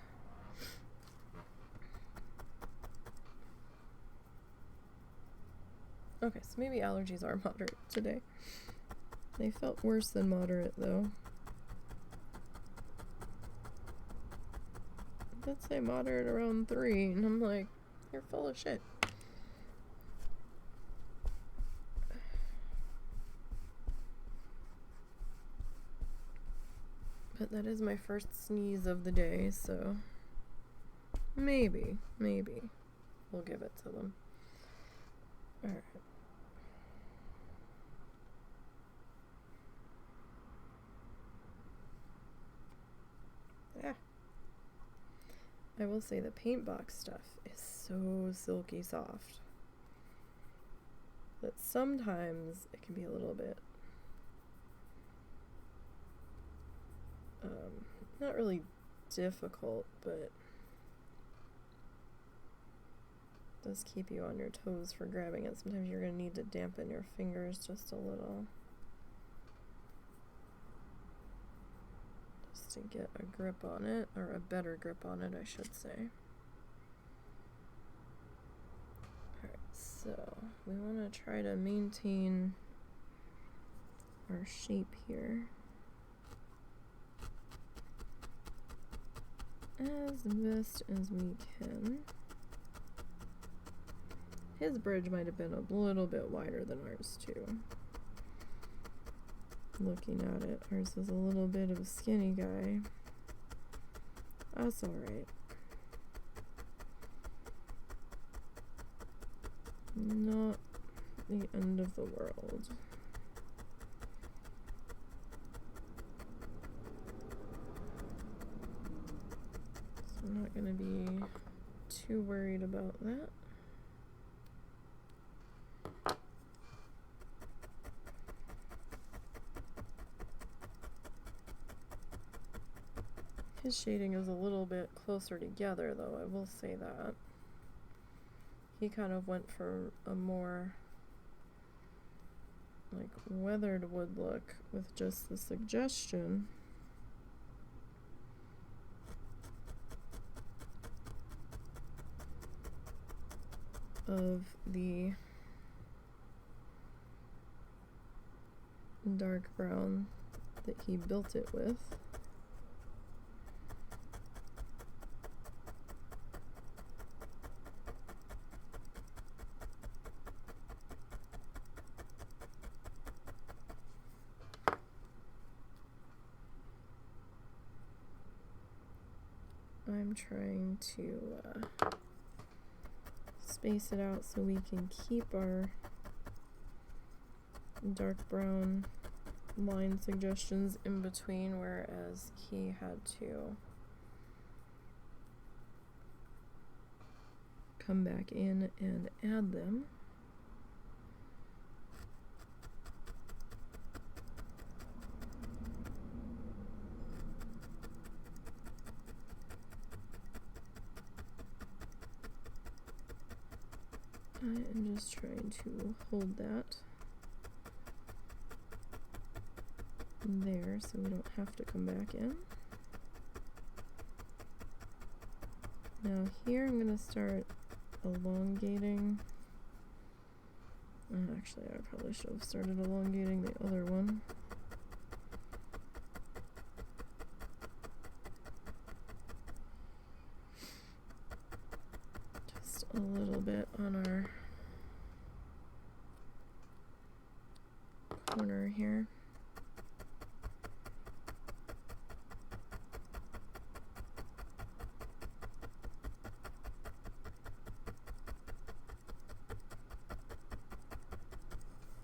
Okay, so maybe allergies are moderate today. They felt worse than moderate, though. I did say moderate around 3, and I'm like, you're full of shit. But that is my first sneeze of the day, so maybe we'll give it to them. Alright. Yeah. I will say the paint box stuff is so silky soft that sometimes it can be a little bit not really difficult, but does keep you on your toes for grabbing it. Sometimes you're going to need to dampen your fingers just a little, just to get a grip on it, or a better grip on it, I should say. Alright, so we want to try to maintain our shape here as best as we can. His bridge might have been a little bit wider than ours too. Looking at it, ours is a little bit of a skinny guy. That's alright. Not the end of the world. I'm not going to be too worried about that. His shading is a little bit closer together, though, I will say that. He kind of went for a more like weathered wood look with just the suggestion of the dark brown that he built it with. I'm trying to space it out so we can keep our dark brown line suggestions in between, whereas he had to come back in and add them. I am just trying to hold that there so we don't have to come back in. Now here I'm going to start elongating. Actually, I probably should have started elongating the other one. Just a little bit on our corner here.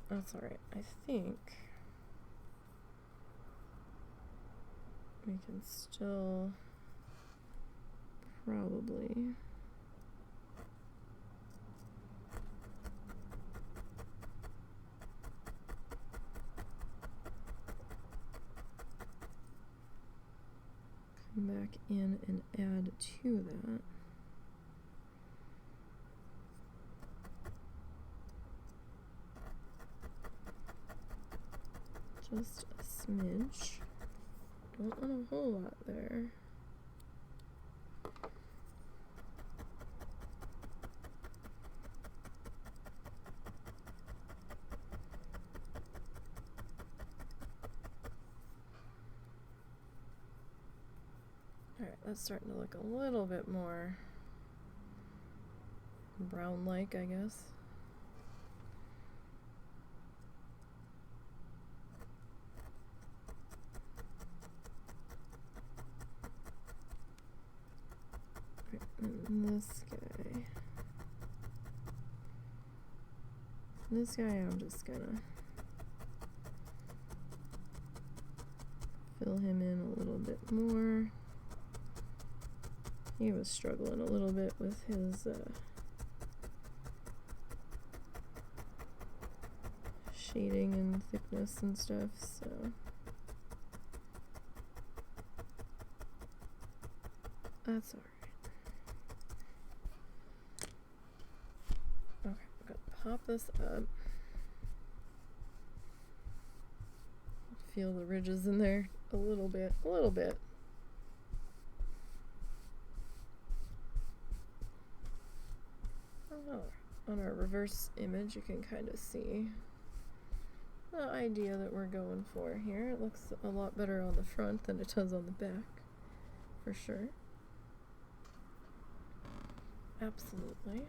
That's alright. I think we can still probably come back in and add to that. Just a smidge. Don't want a whole lot there. Alright, that's starting to look a little bit more brown-like, I guess. And this guy I'm just gonna fill him in a little bit more. He was struggling a little bit with his shading and thickness and stuff, so that's alright. Okay, I'm gonna pop this up. Feel the ridges in there a little bit. On our reverse image, you can kind of see the idea that we're going for here. It looks a lot better on the front than it does on the back, for sure. Absolutely.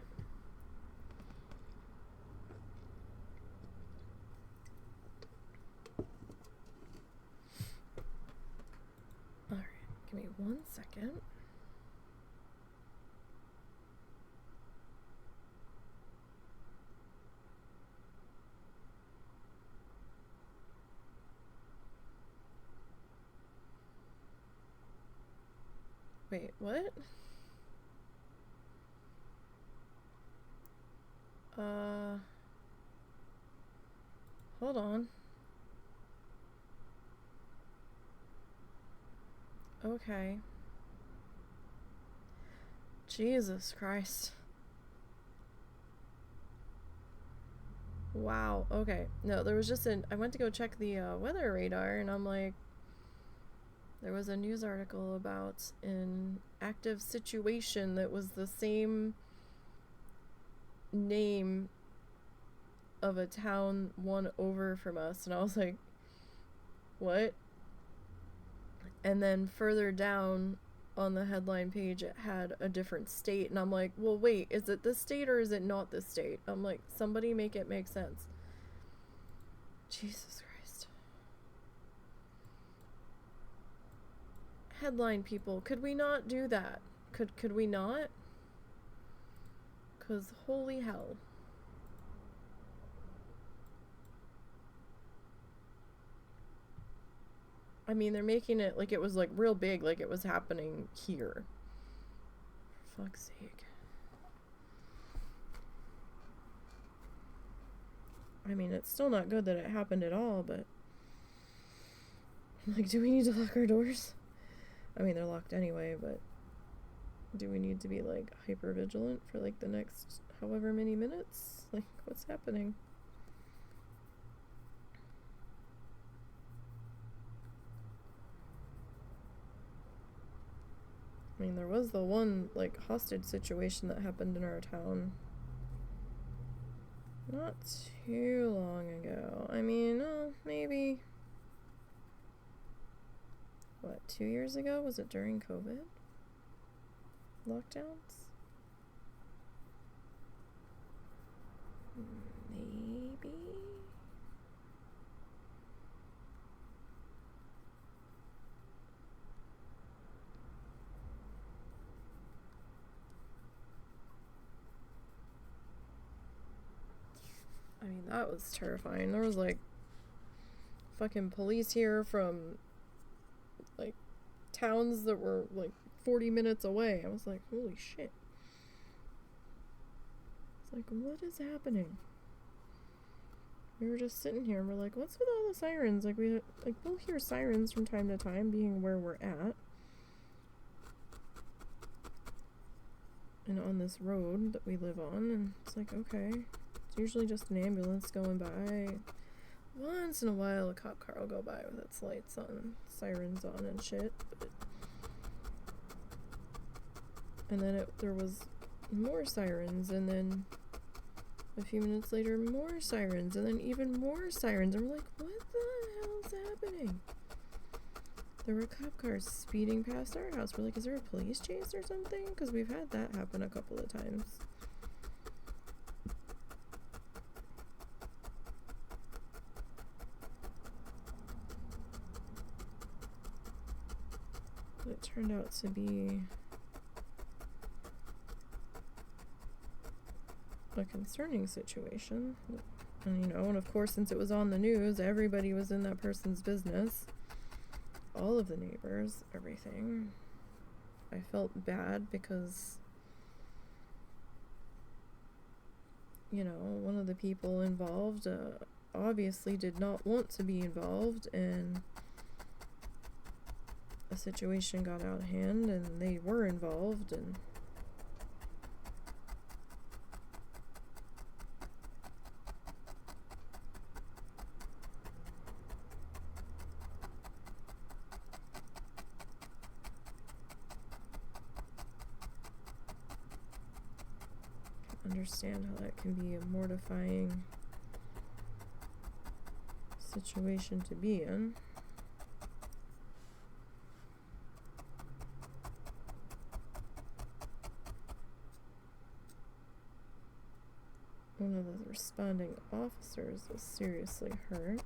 Alright, give me 1 second. Wait, what? Hold on. Okay. Jesus Christ. Wow, okay. No, there was just I went to go check the weather radar, and I'm like, there was a news article about an active situation that was the same name of a town one over from us, and I was like, what? And then further down on the headline page, it had a different state, and I'm like, well, wait, is it this state or is it not this state? I'm like, somebody make it make sense. Jesus Christ. Headline people, could we not do that? Could we not? 'Cause holy hell. I mean, they're making it like it was like real big, like it was happening here. For fuck's sake. I mean, it's still not good that it happened at all, but like, do we need to lock our doors? I mean, they're locked anyway, but do we need to be like hyper vigilant for like the next however many minutes? Like, what's happening? I mean, there was the one like hostage situation that happened in our town not too long ago. I mean, maybe what, 2 years ago? Was it during COVID? Lockdowns? Maybe? I mean, that was terrifying. There was like fucking police here from like towns that were like 40 minutes away. I was like, holy shit. It's like, what is happening? We were just sitting here and we're like, what's with all the sirens? Like, we'll hear sirens from time to time, being where we're at. And on this road that we live on, and it's like, okay, it's usually just an ambulance going by. once in a while a cop car will go by with its lights on, sirens on and shit. And then there was more sirens, and then a few minutes later more sirens, and then even more sirens. And we're like, what the hell's happening? There were cop cars speeding past our house. We're like, is there a police chase or something? Because we've had that happen a couple of times. But it turned out to be a concerning situation. And, and of course, since it was on the news, everybody was in that person's business. All of the neighbors, everything. I felt bad because, one of the people involved obviously did not want to be involved, and a situation got out of hand, and they were involved, and understand how that can be a mortifying situation to be in. One of the responding officers was seriously hurt.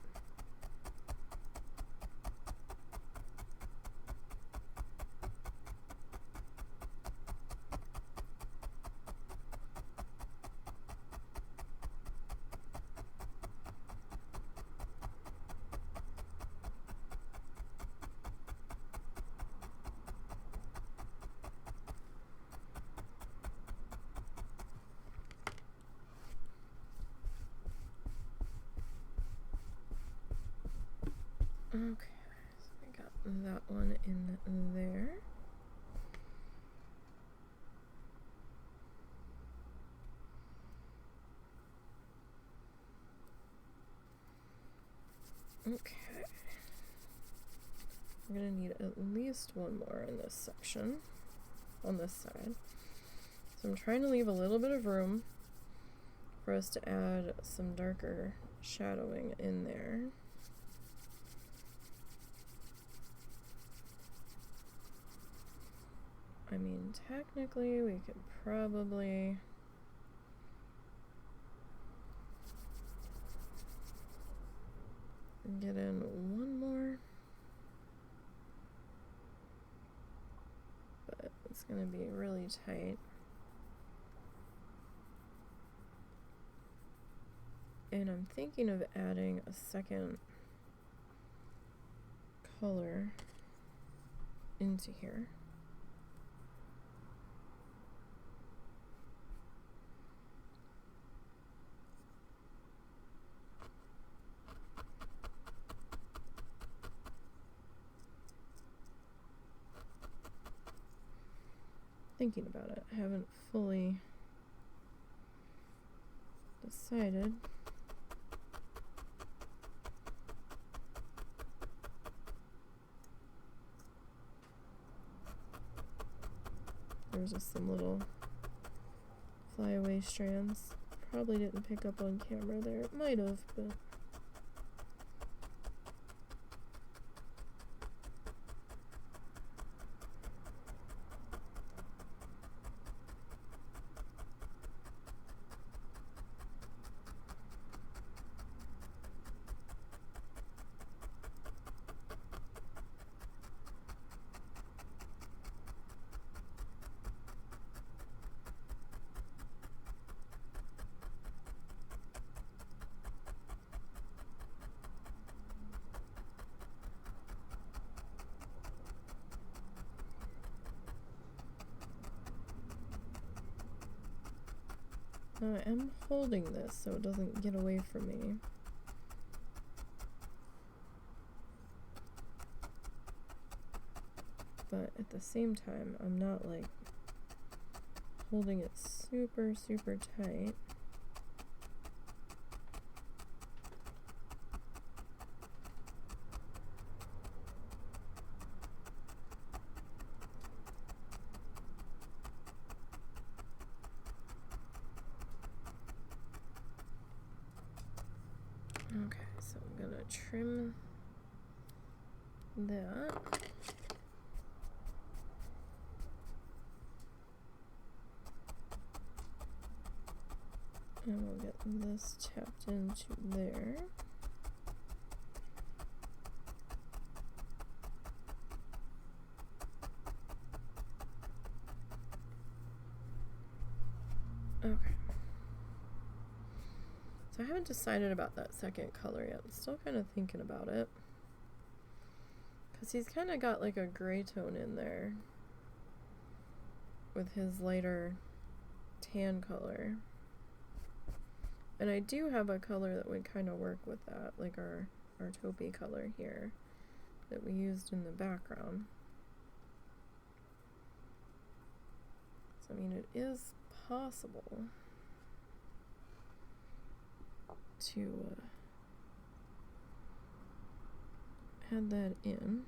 Okay, so I got that one in there. Okay. We're gonna need at least one more in this section, on this side. So I'm trying to leave a little bit of room for us to add some darker shadowing in there. I mean, technically, we could probably get in one more, but it's gonna be really tight. And I'm thinking of adding a second color into here. Thinking about it. I haven't fully decided. There's just some little flyaway strands. Probably didn't pick up on camera there. It might have, but I am holding this so it doesn't get away from me. But at the same time, I'm not like holding it super, super tight. Okay, so I'm gonna trim that. And we'll get this tapped into there. Okay. So I haven't decided about that second color yet. I'm still kind of thinking about it. Because he's kind of got like a gray tone in there with his lighter tan color. And I do have a color that would kind of work with that, like our taupey color here that we used in the background. So, I mean, it is possible to add that in.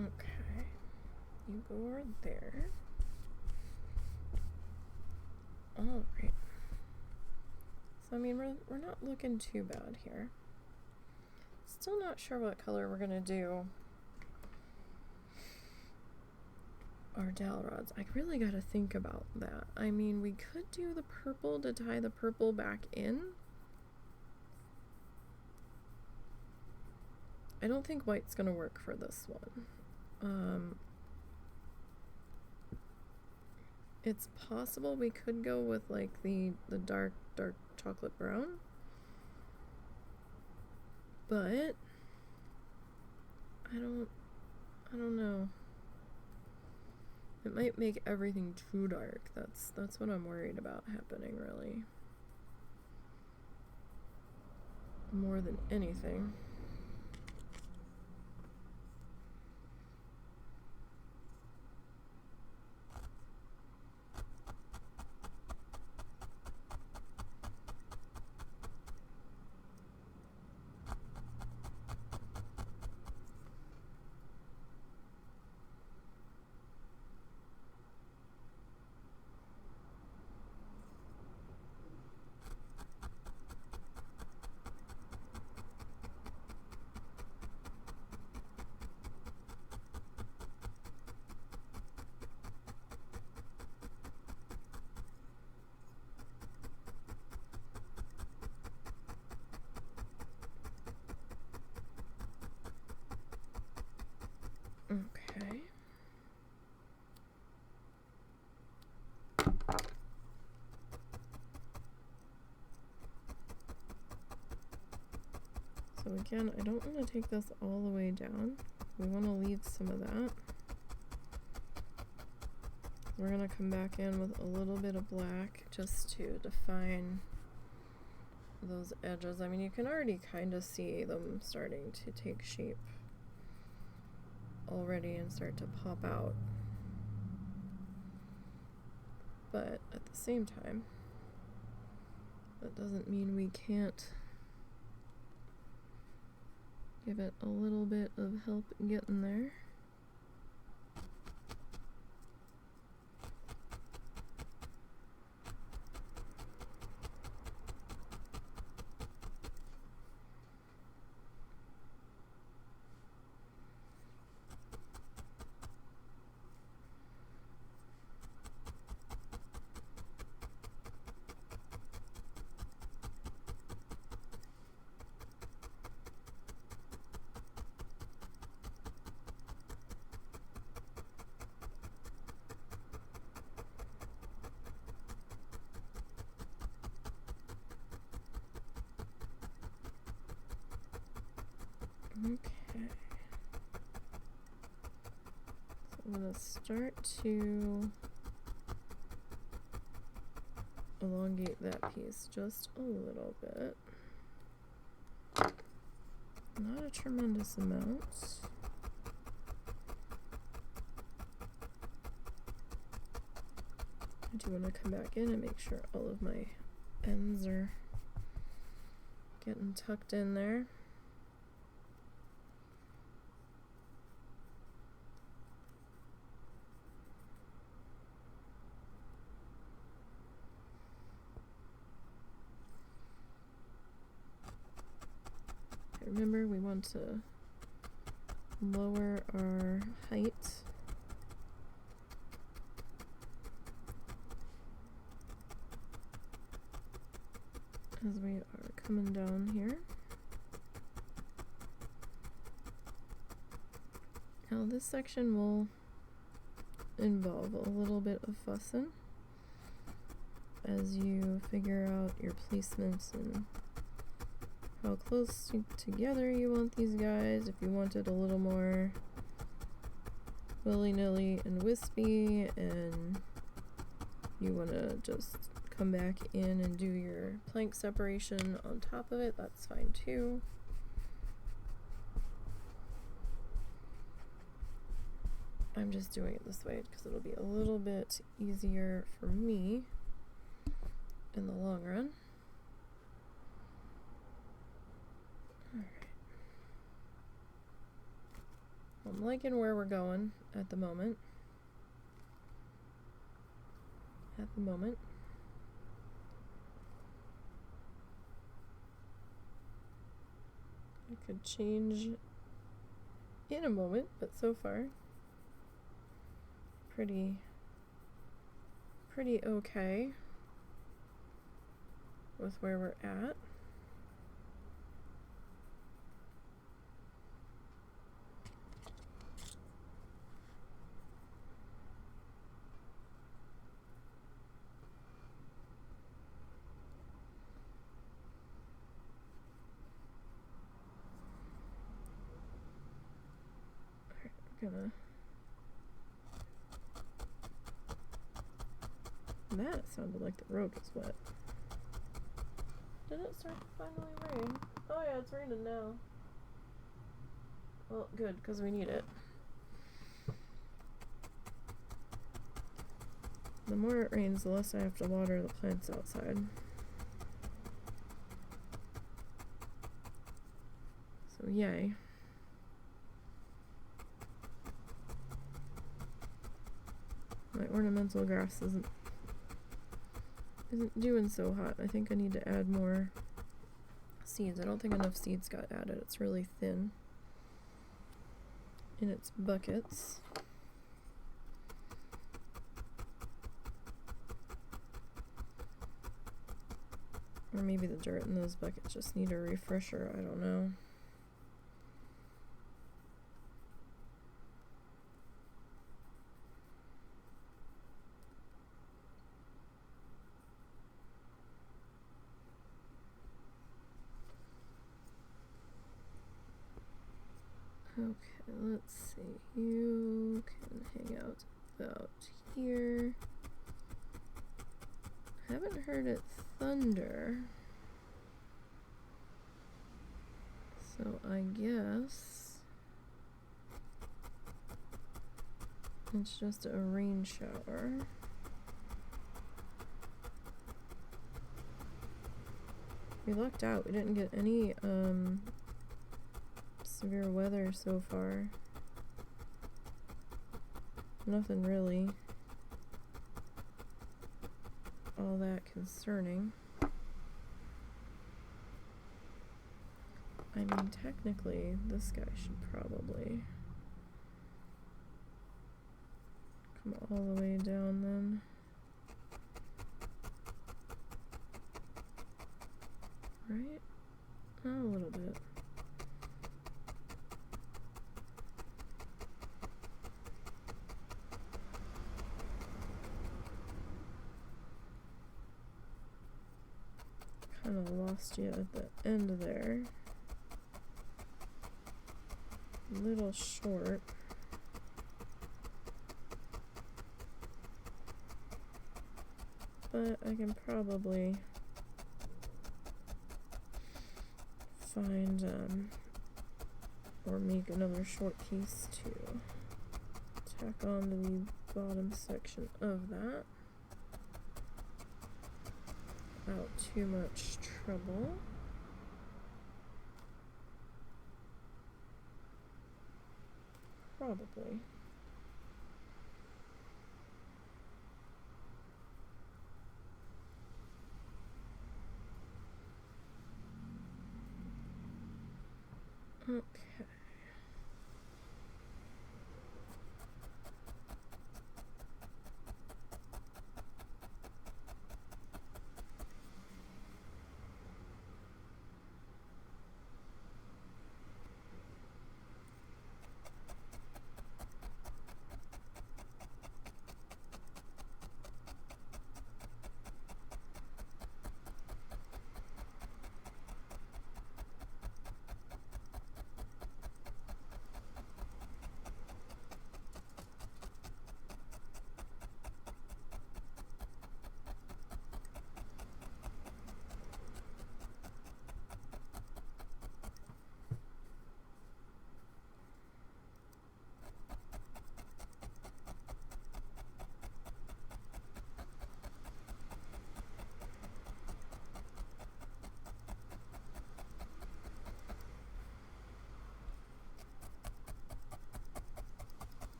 Okay, you go over there. All right. So I mean, we're not looking too bad here. Still not sure what color we're gonna do our dowel rods. I really gotta think about that. I mean, we could do the purple to tie the purple back in. I don't think white's gonna work for this one. It's possible we could go with like the dark chocolate brown, but I don't know. It might make everything too dark. That's what I'm worried about happening, really. More than anything. Okay. So again, I don't want to take this all the way down. We want to leave some of that. We're going to come back in with a little bit of black just to define those edges. I mean, you can already kind of see them starting to take shape already and start to pop out. But at the same time, that doesn't mean we can't give it a little bit of help getting there. Okay. So I'm going to start to elongate that piece just a little bit. Not a tremendous amount. I do want to come back in and make sure all of my ends are getting tucked in there. Remember, we want to lower our height as we are coming down here. Now this section will involve a little bit of fussing as you figure out your placements and how close together you want these guys. If you want it a little more willy-nilly and wispy and you want to just come back in and do your plank separation on top of it, that's fine too. I'm just doing it this way because it'll be a little bit easier for me in the long run. I'm liking where we're going at the moment. I could change in a moment, but so far, pretty okay with where we're at. That sounded like the road was wet. Did it start to finally rain? Oh yeah, it's raining now. Well, good, because we need it. The more it rains, the less I have to water the plants outside. So yay. My ornamental grass isn't doing so hot. I think I need to add more seeds. I don't think enough seeds got added. It's really thin in its buckets. Or maybe the dirt in those buckets just need a refresher. I don't know. Okay, let's see. You can hang out about here. Haven't heard it thunder. So I guess it's just a rain shower. We lucked out. We didn't get any severe weather so far. Nothing really all that concerning. I mean, technically, this guy should probably come all the way down then. Right? Oh, a little bit. Kind of lost you at the end there. a little short. But I can probably find or make another short piece to tack on to the bottom section of that without too much trouble. Probably. Okay.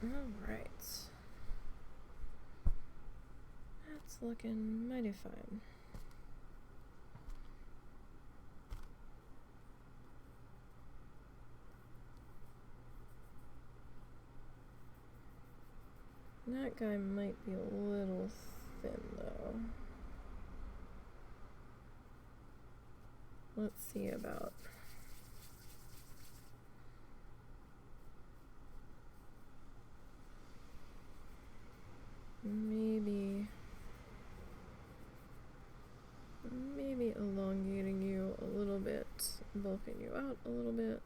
Alright. That's looking mighty fine. That guy might be a little thin though. Let's see about maybe elongating you a little bit, bulking you out a little bit.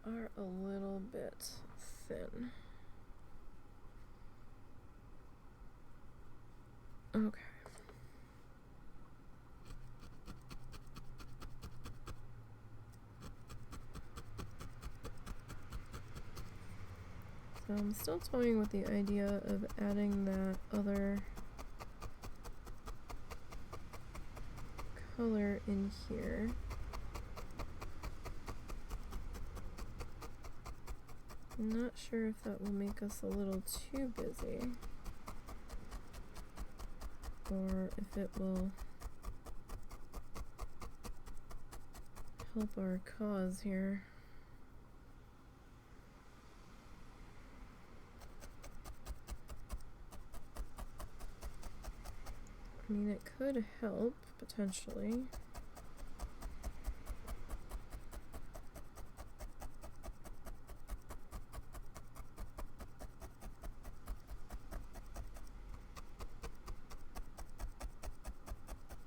Are a little bit thin. Okay. So I'm still toying with the idea of adding that other color in here. I'm not sure if that will make us a little too busy, or if it will help our cause here. I mean, it could help, potentially.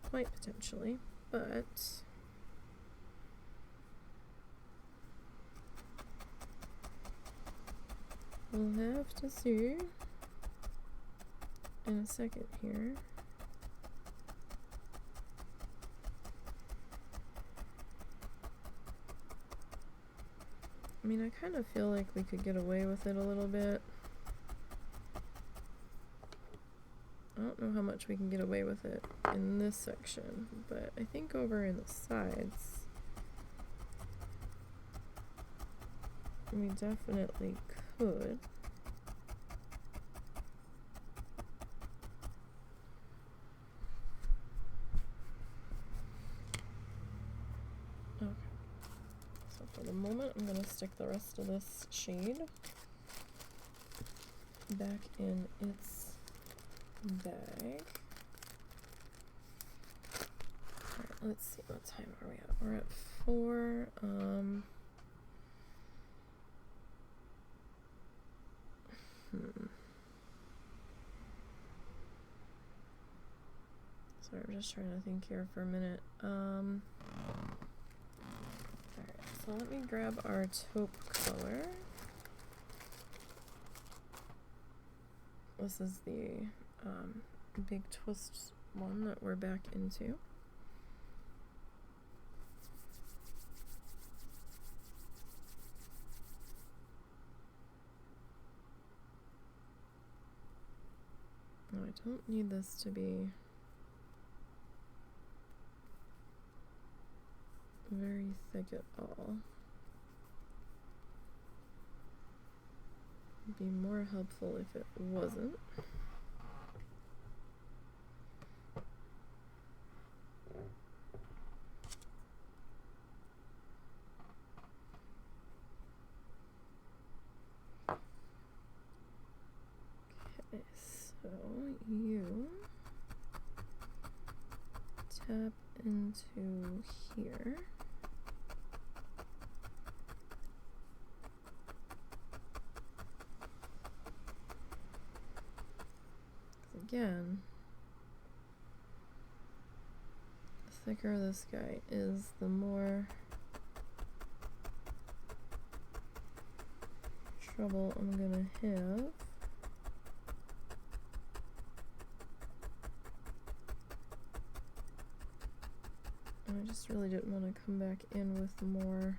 Quite potentially, but we'll have to see in a second here. I mean, I kind of feel like we could get away with it a little bit. I don't know how much we can get away with it in this section, but I think over in the sides, we definitely could. Okay. So for the moment, I'm going to stick the rest of this shade back in its bag. Right, let's see, what time are we at? We're at 4. Sorry, I'm just trying to think here for a minute. Alright, so let me grab our taupe color. This is the big twist one that we're back into. No, I don't need this to be very thick at all. It'd be more helpful if it wasn't. Okay, so you tap into here. Again, the thicker this guy is, the more trouble I'm gonna have. And I just really didn't want to come back in with more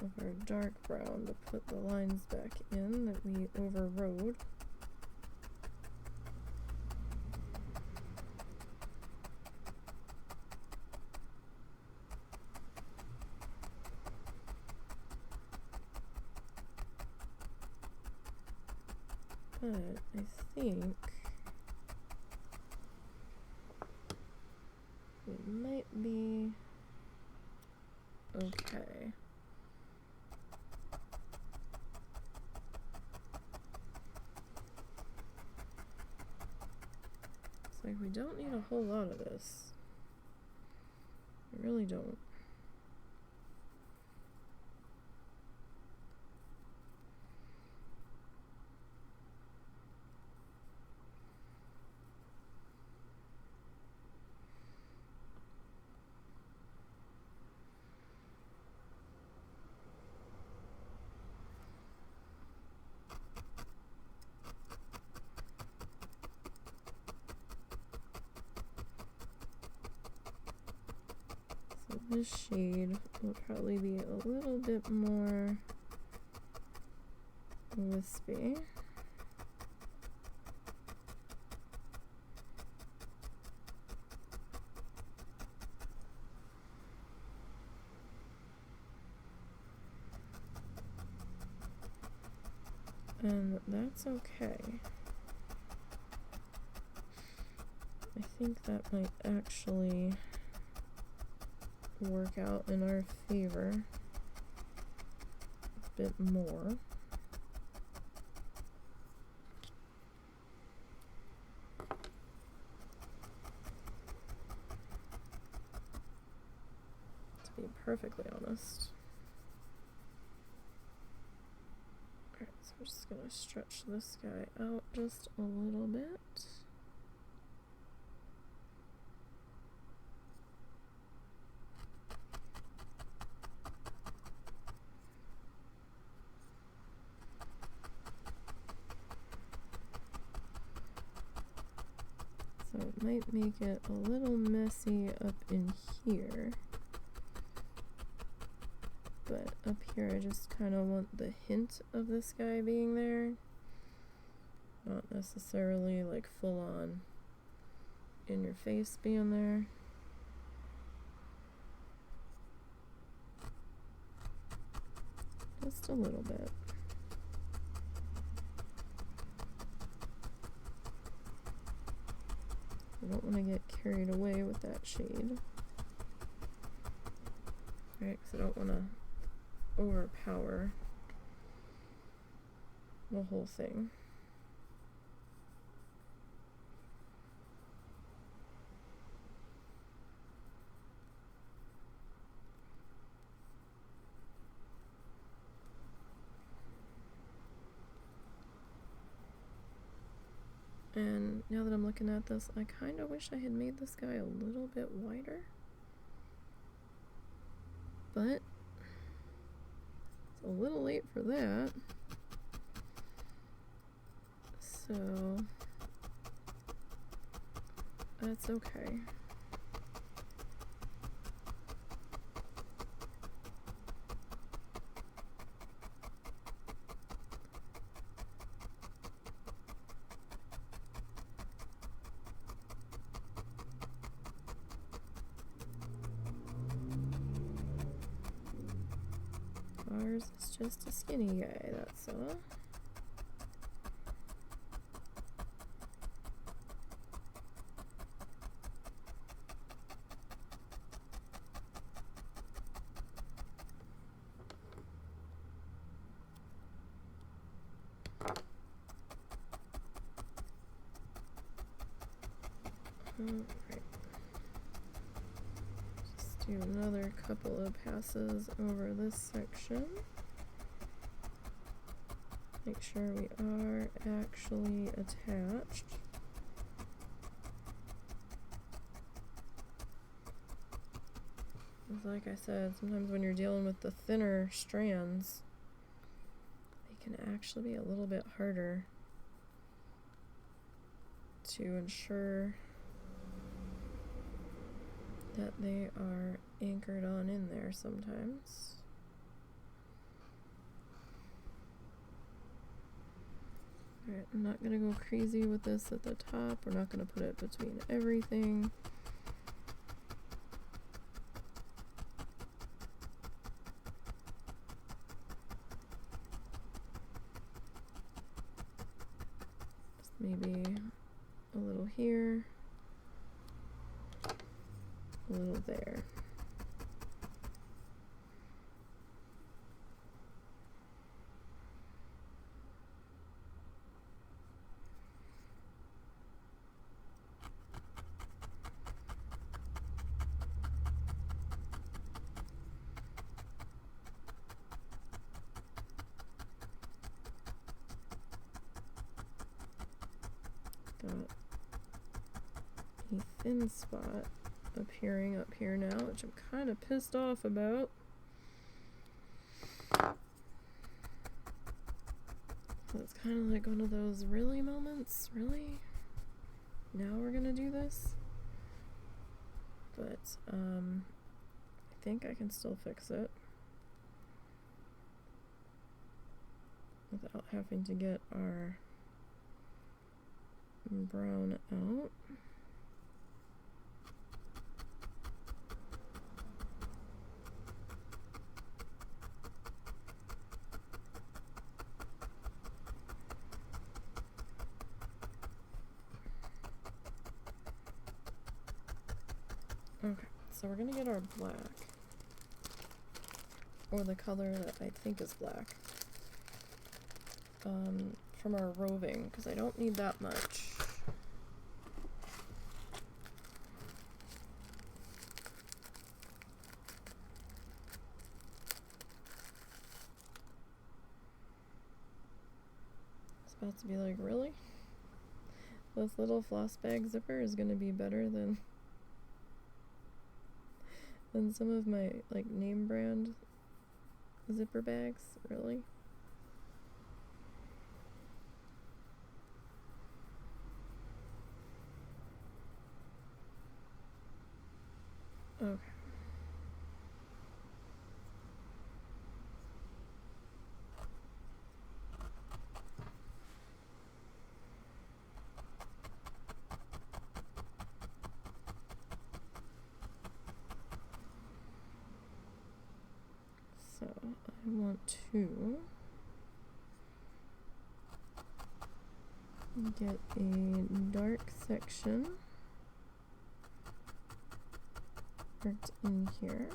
of our dark brown to put the lines back in that we overrode. But I think it might be okay. It's like we don't need a whole lot of this. We really don't. This shade will probably be a little bit more wispy. And that's okay. I think that might actually work out in our favor a bit more. To be perfectly honest. Alright, so I'm just gonna stretch this guy out just a little bit. So it might make it a little messy up in here. But up here I just kind of want the hint of this guy being there. Not necessarily like full on in your face being there. Just a little bit. I don't want to get carried away with that shade. Right, because I don't want to overpower the whole thing. And now that I'm looking at this, I kind of wish I had made this guy a little bit wider. But it's a little late for that. So that's okay. Ours is just a skinny guy, that's all. Alright. Just do another couple of passes over this section. Make sure we are actually attached. Like I said, sometimes when you're dealing with the thinner strands, they can actually be a little bit harder to ensure that they are anchored on in there sometimes. Alright, I'm not going to go crazy with this at the top. We're not going to put it between everything. Just maybe a little here, a little there. Got a thin spot appearing up here now, which I'm kind of pissed off about. So it's kind of like one of those really moments. Really? Now we're gonna do this? But I think I can still fix it without having to get our brown out. Okay, so we're gonna get our black, or the color that I think is black, from our roving, because I don't need that much. It's about to be like, really? This little floss bag zipper is gonna be better than some of my like name brand zipper bags, really? Okay. So I want to get a dark section marked in here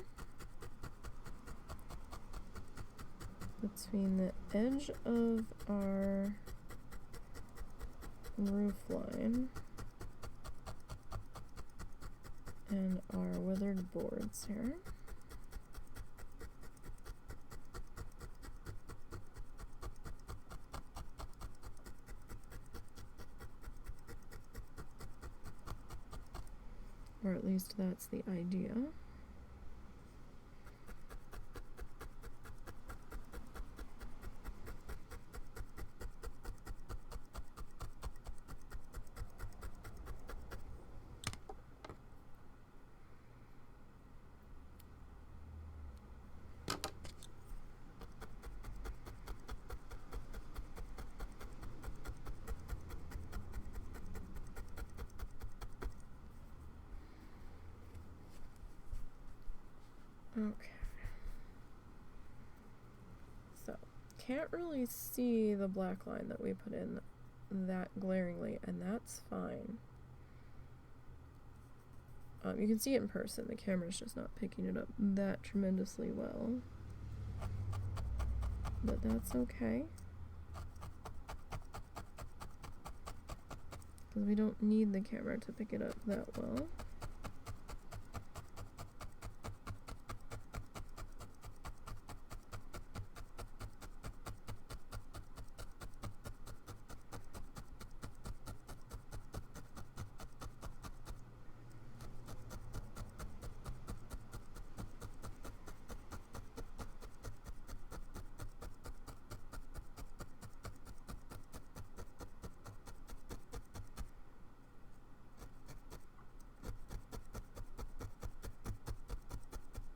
between the edge of our roof line and our weathered boards here. Or at least that's the idea. Okay. So, can't really see the black line that we put in that glaringly, and that's fine. You can see it in person. The camera's just not picking it up that tremendously well. But that's okay. Because we don't need the camera to pick it up that well.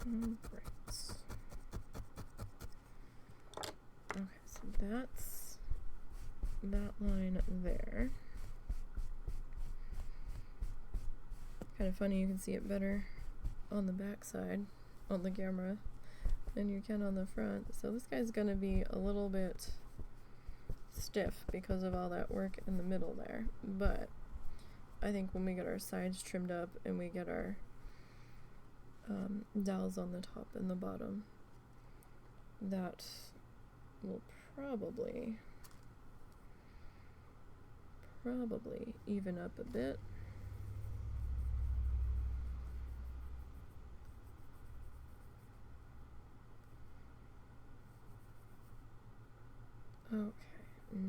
Alright. Okay, so that's that line there. Kind of funny, you can see it better on the back side on the camera than you can on the front. So this guy's gonna be a little bit stiff because of all that work in the middle there. But I think when we get our sides trimmed up and we get our dowels on the top and the bottom, that will probably even up a bit. Okay,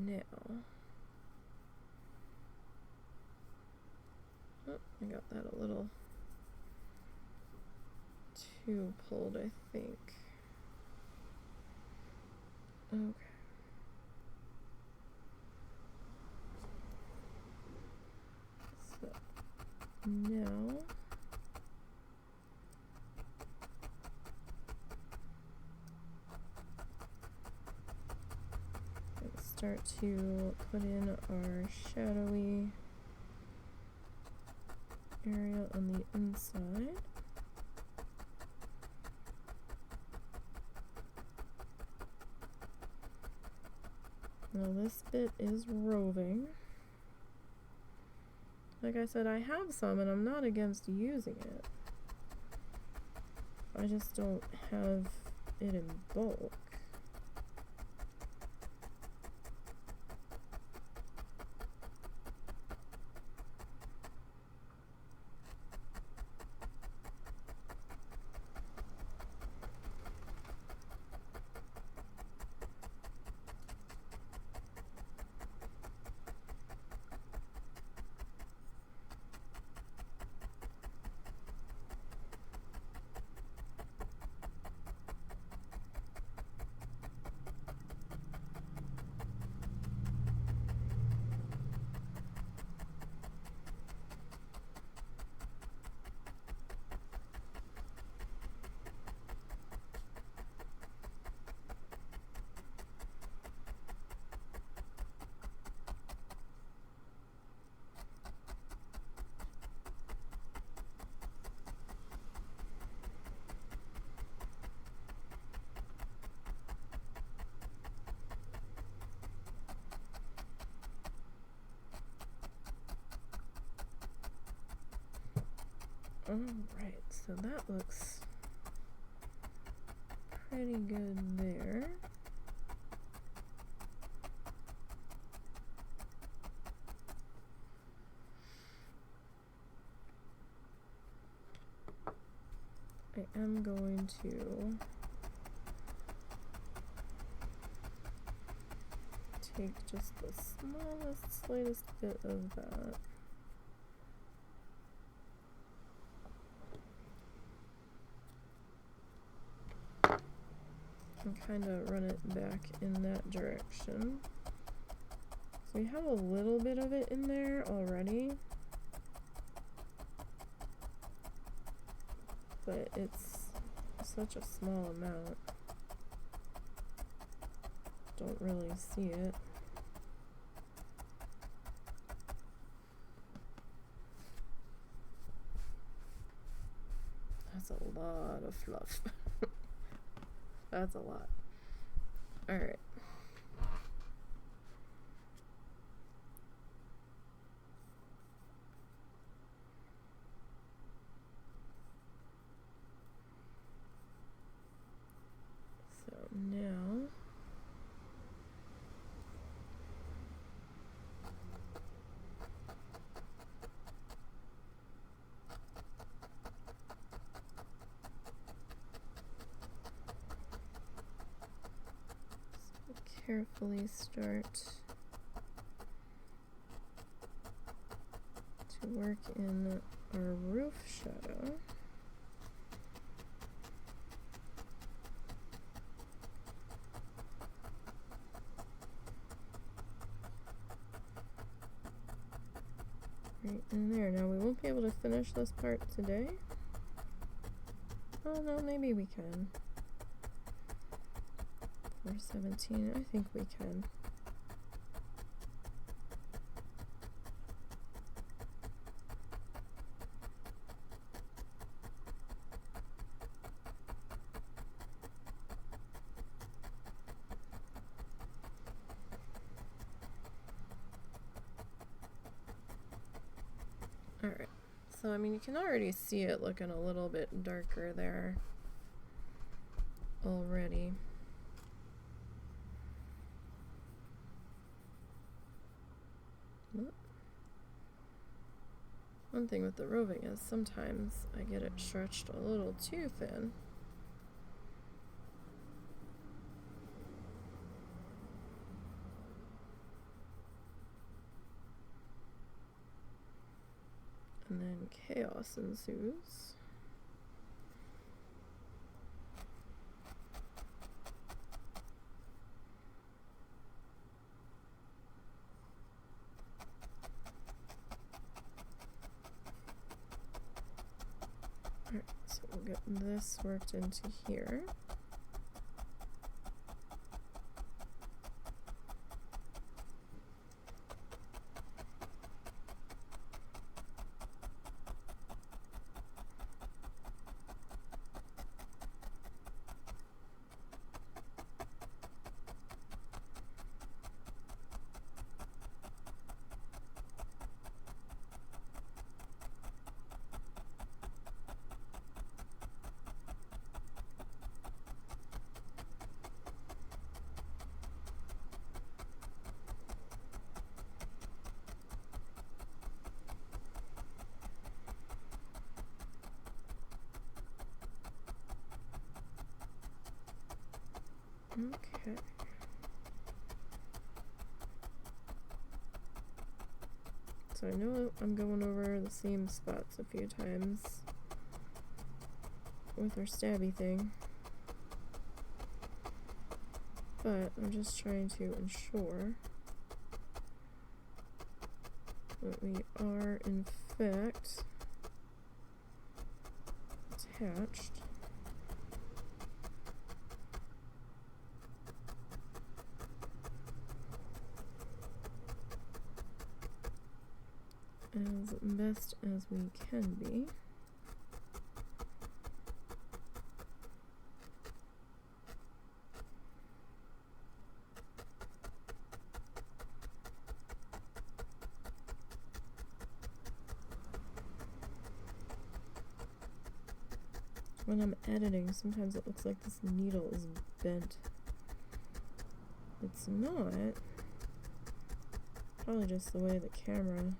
now I got that a little too pulled, I think. Okay. So now let's start to put in our shadowy area on the inside. Now this bit is roving. Like I said, I have some and I'm not against using it. I just don't have it in bulk. Alright, so that looks pretty good there. I am going to take just the smallest, slightest bit of that and kind of run it back in that direction. So we have a little bit of it in there already, but it's such a small amount. Don't really see it. That's a lot of fluff. That's a lot. Alright. So now carefully start to work in our roof shadow. Right in there. Now we won't be able to finish this part today. Oh no, maybe we can. 417, I think we can. Alright, so I mean you can already see it looking a little bit darker there already. One thing with the roving is sometimes I get it stretched a little too thin. And then chaos ensues. Alright, so we'll get this worked into here. Okay. So I know I'm going over the same spots a few times with our stabby thing, but I'm just trying to ensure that we are in fact attached. As best as we can be. When I'm editing, sometimes it looks like this needle is bent. It's not. Probably just the way the camera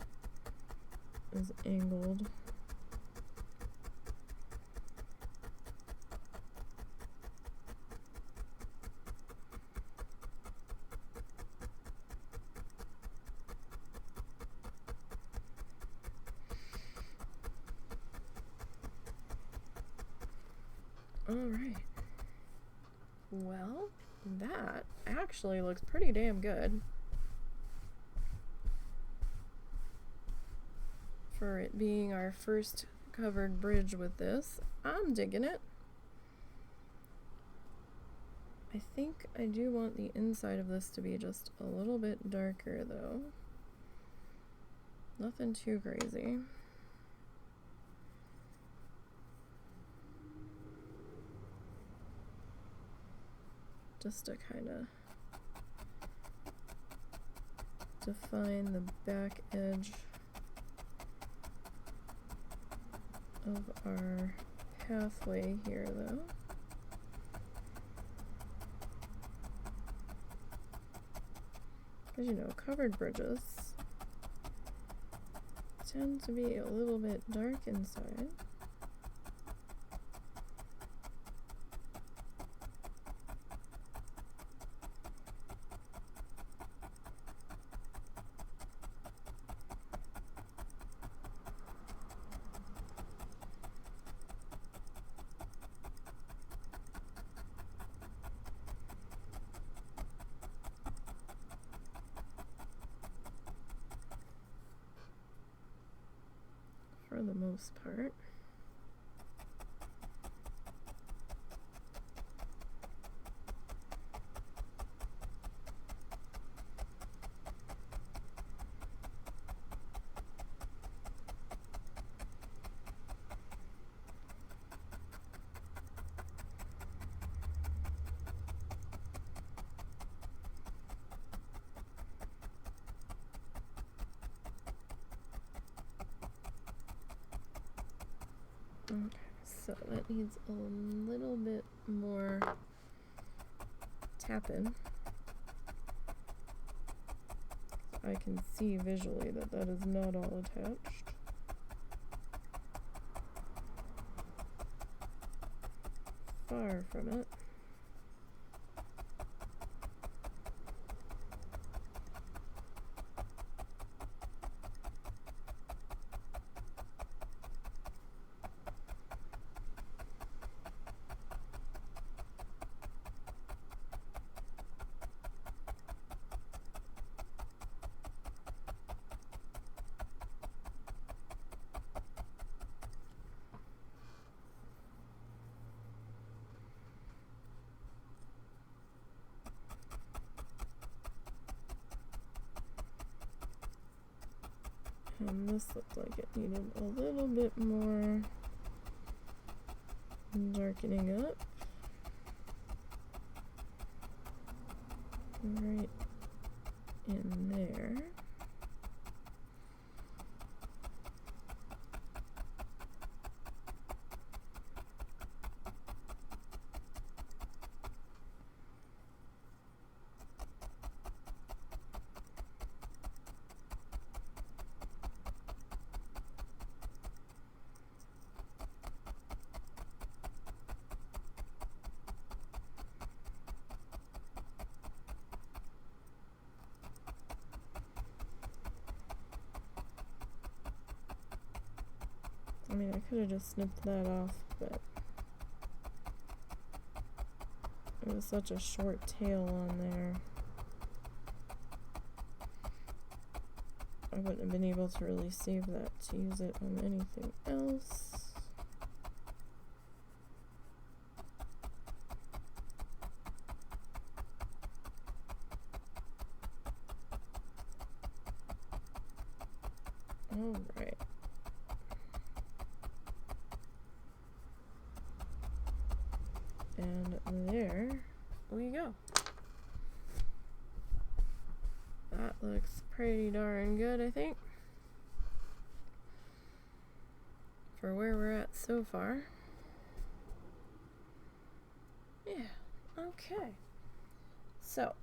is angled. All right. Well, that actually looks pretty damn good. For it being our first covered bridge with this, I'm digging it. I think I do want the inside of this to be just a little bit darker though. Nothing too crazy. Just to kind of define the back edge of our pathway here though. Because, you know, covered bridges tend to be a little bit dark inside. For the most part. Okay, so that needs a little bit more tapping. I can see visually that that is not all attached. Far from it. And this looked like it needed a little bit more darkening up. Right in there. I mean, I could have just snipped that off, but it was such a short tail on there. I wouldn't have been able to really save that to use it on anything else. All right. And there we go. That looks pretty darn good, I think, for where we're at so far. Yeah, okay. So,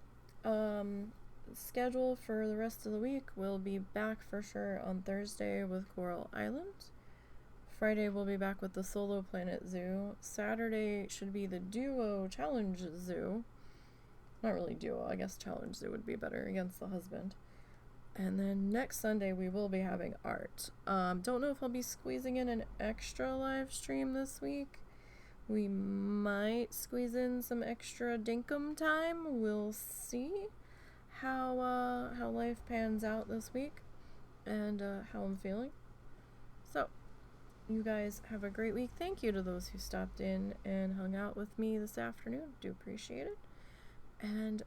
schedule for the rest of the week, we'll be back for sure on Thursday with Coral Island. Friday we'll be back with the Solo Planet Zoo. Saturday should be the Duo Challenge Zoo. Not really duo, I guess Challenge Zoo would be better against the husband. And then next Sunday we will be having art. Don't know if I'll be squeezing in an extra live stream this week, We might squeeze in some extra dinkum time. We'll see how life pans out this week and how I'm feeling. So, you guys have a great week. Thank you to those who stopped in and hung out with me this afternoon. Do appreciate it. And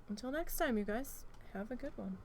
until next time, you guys, have a good one.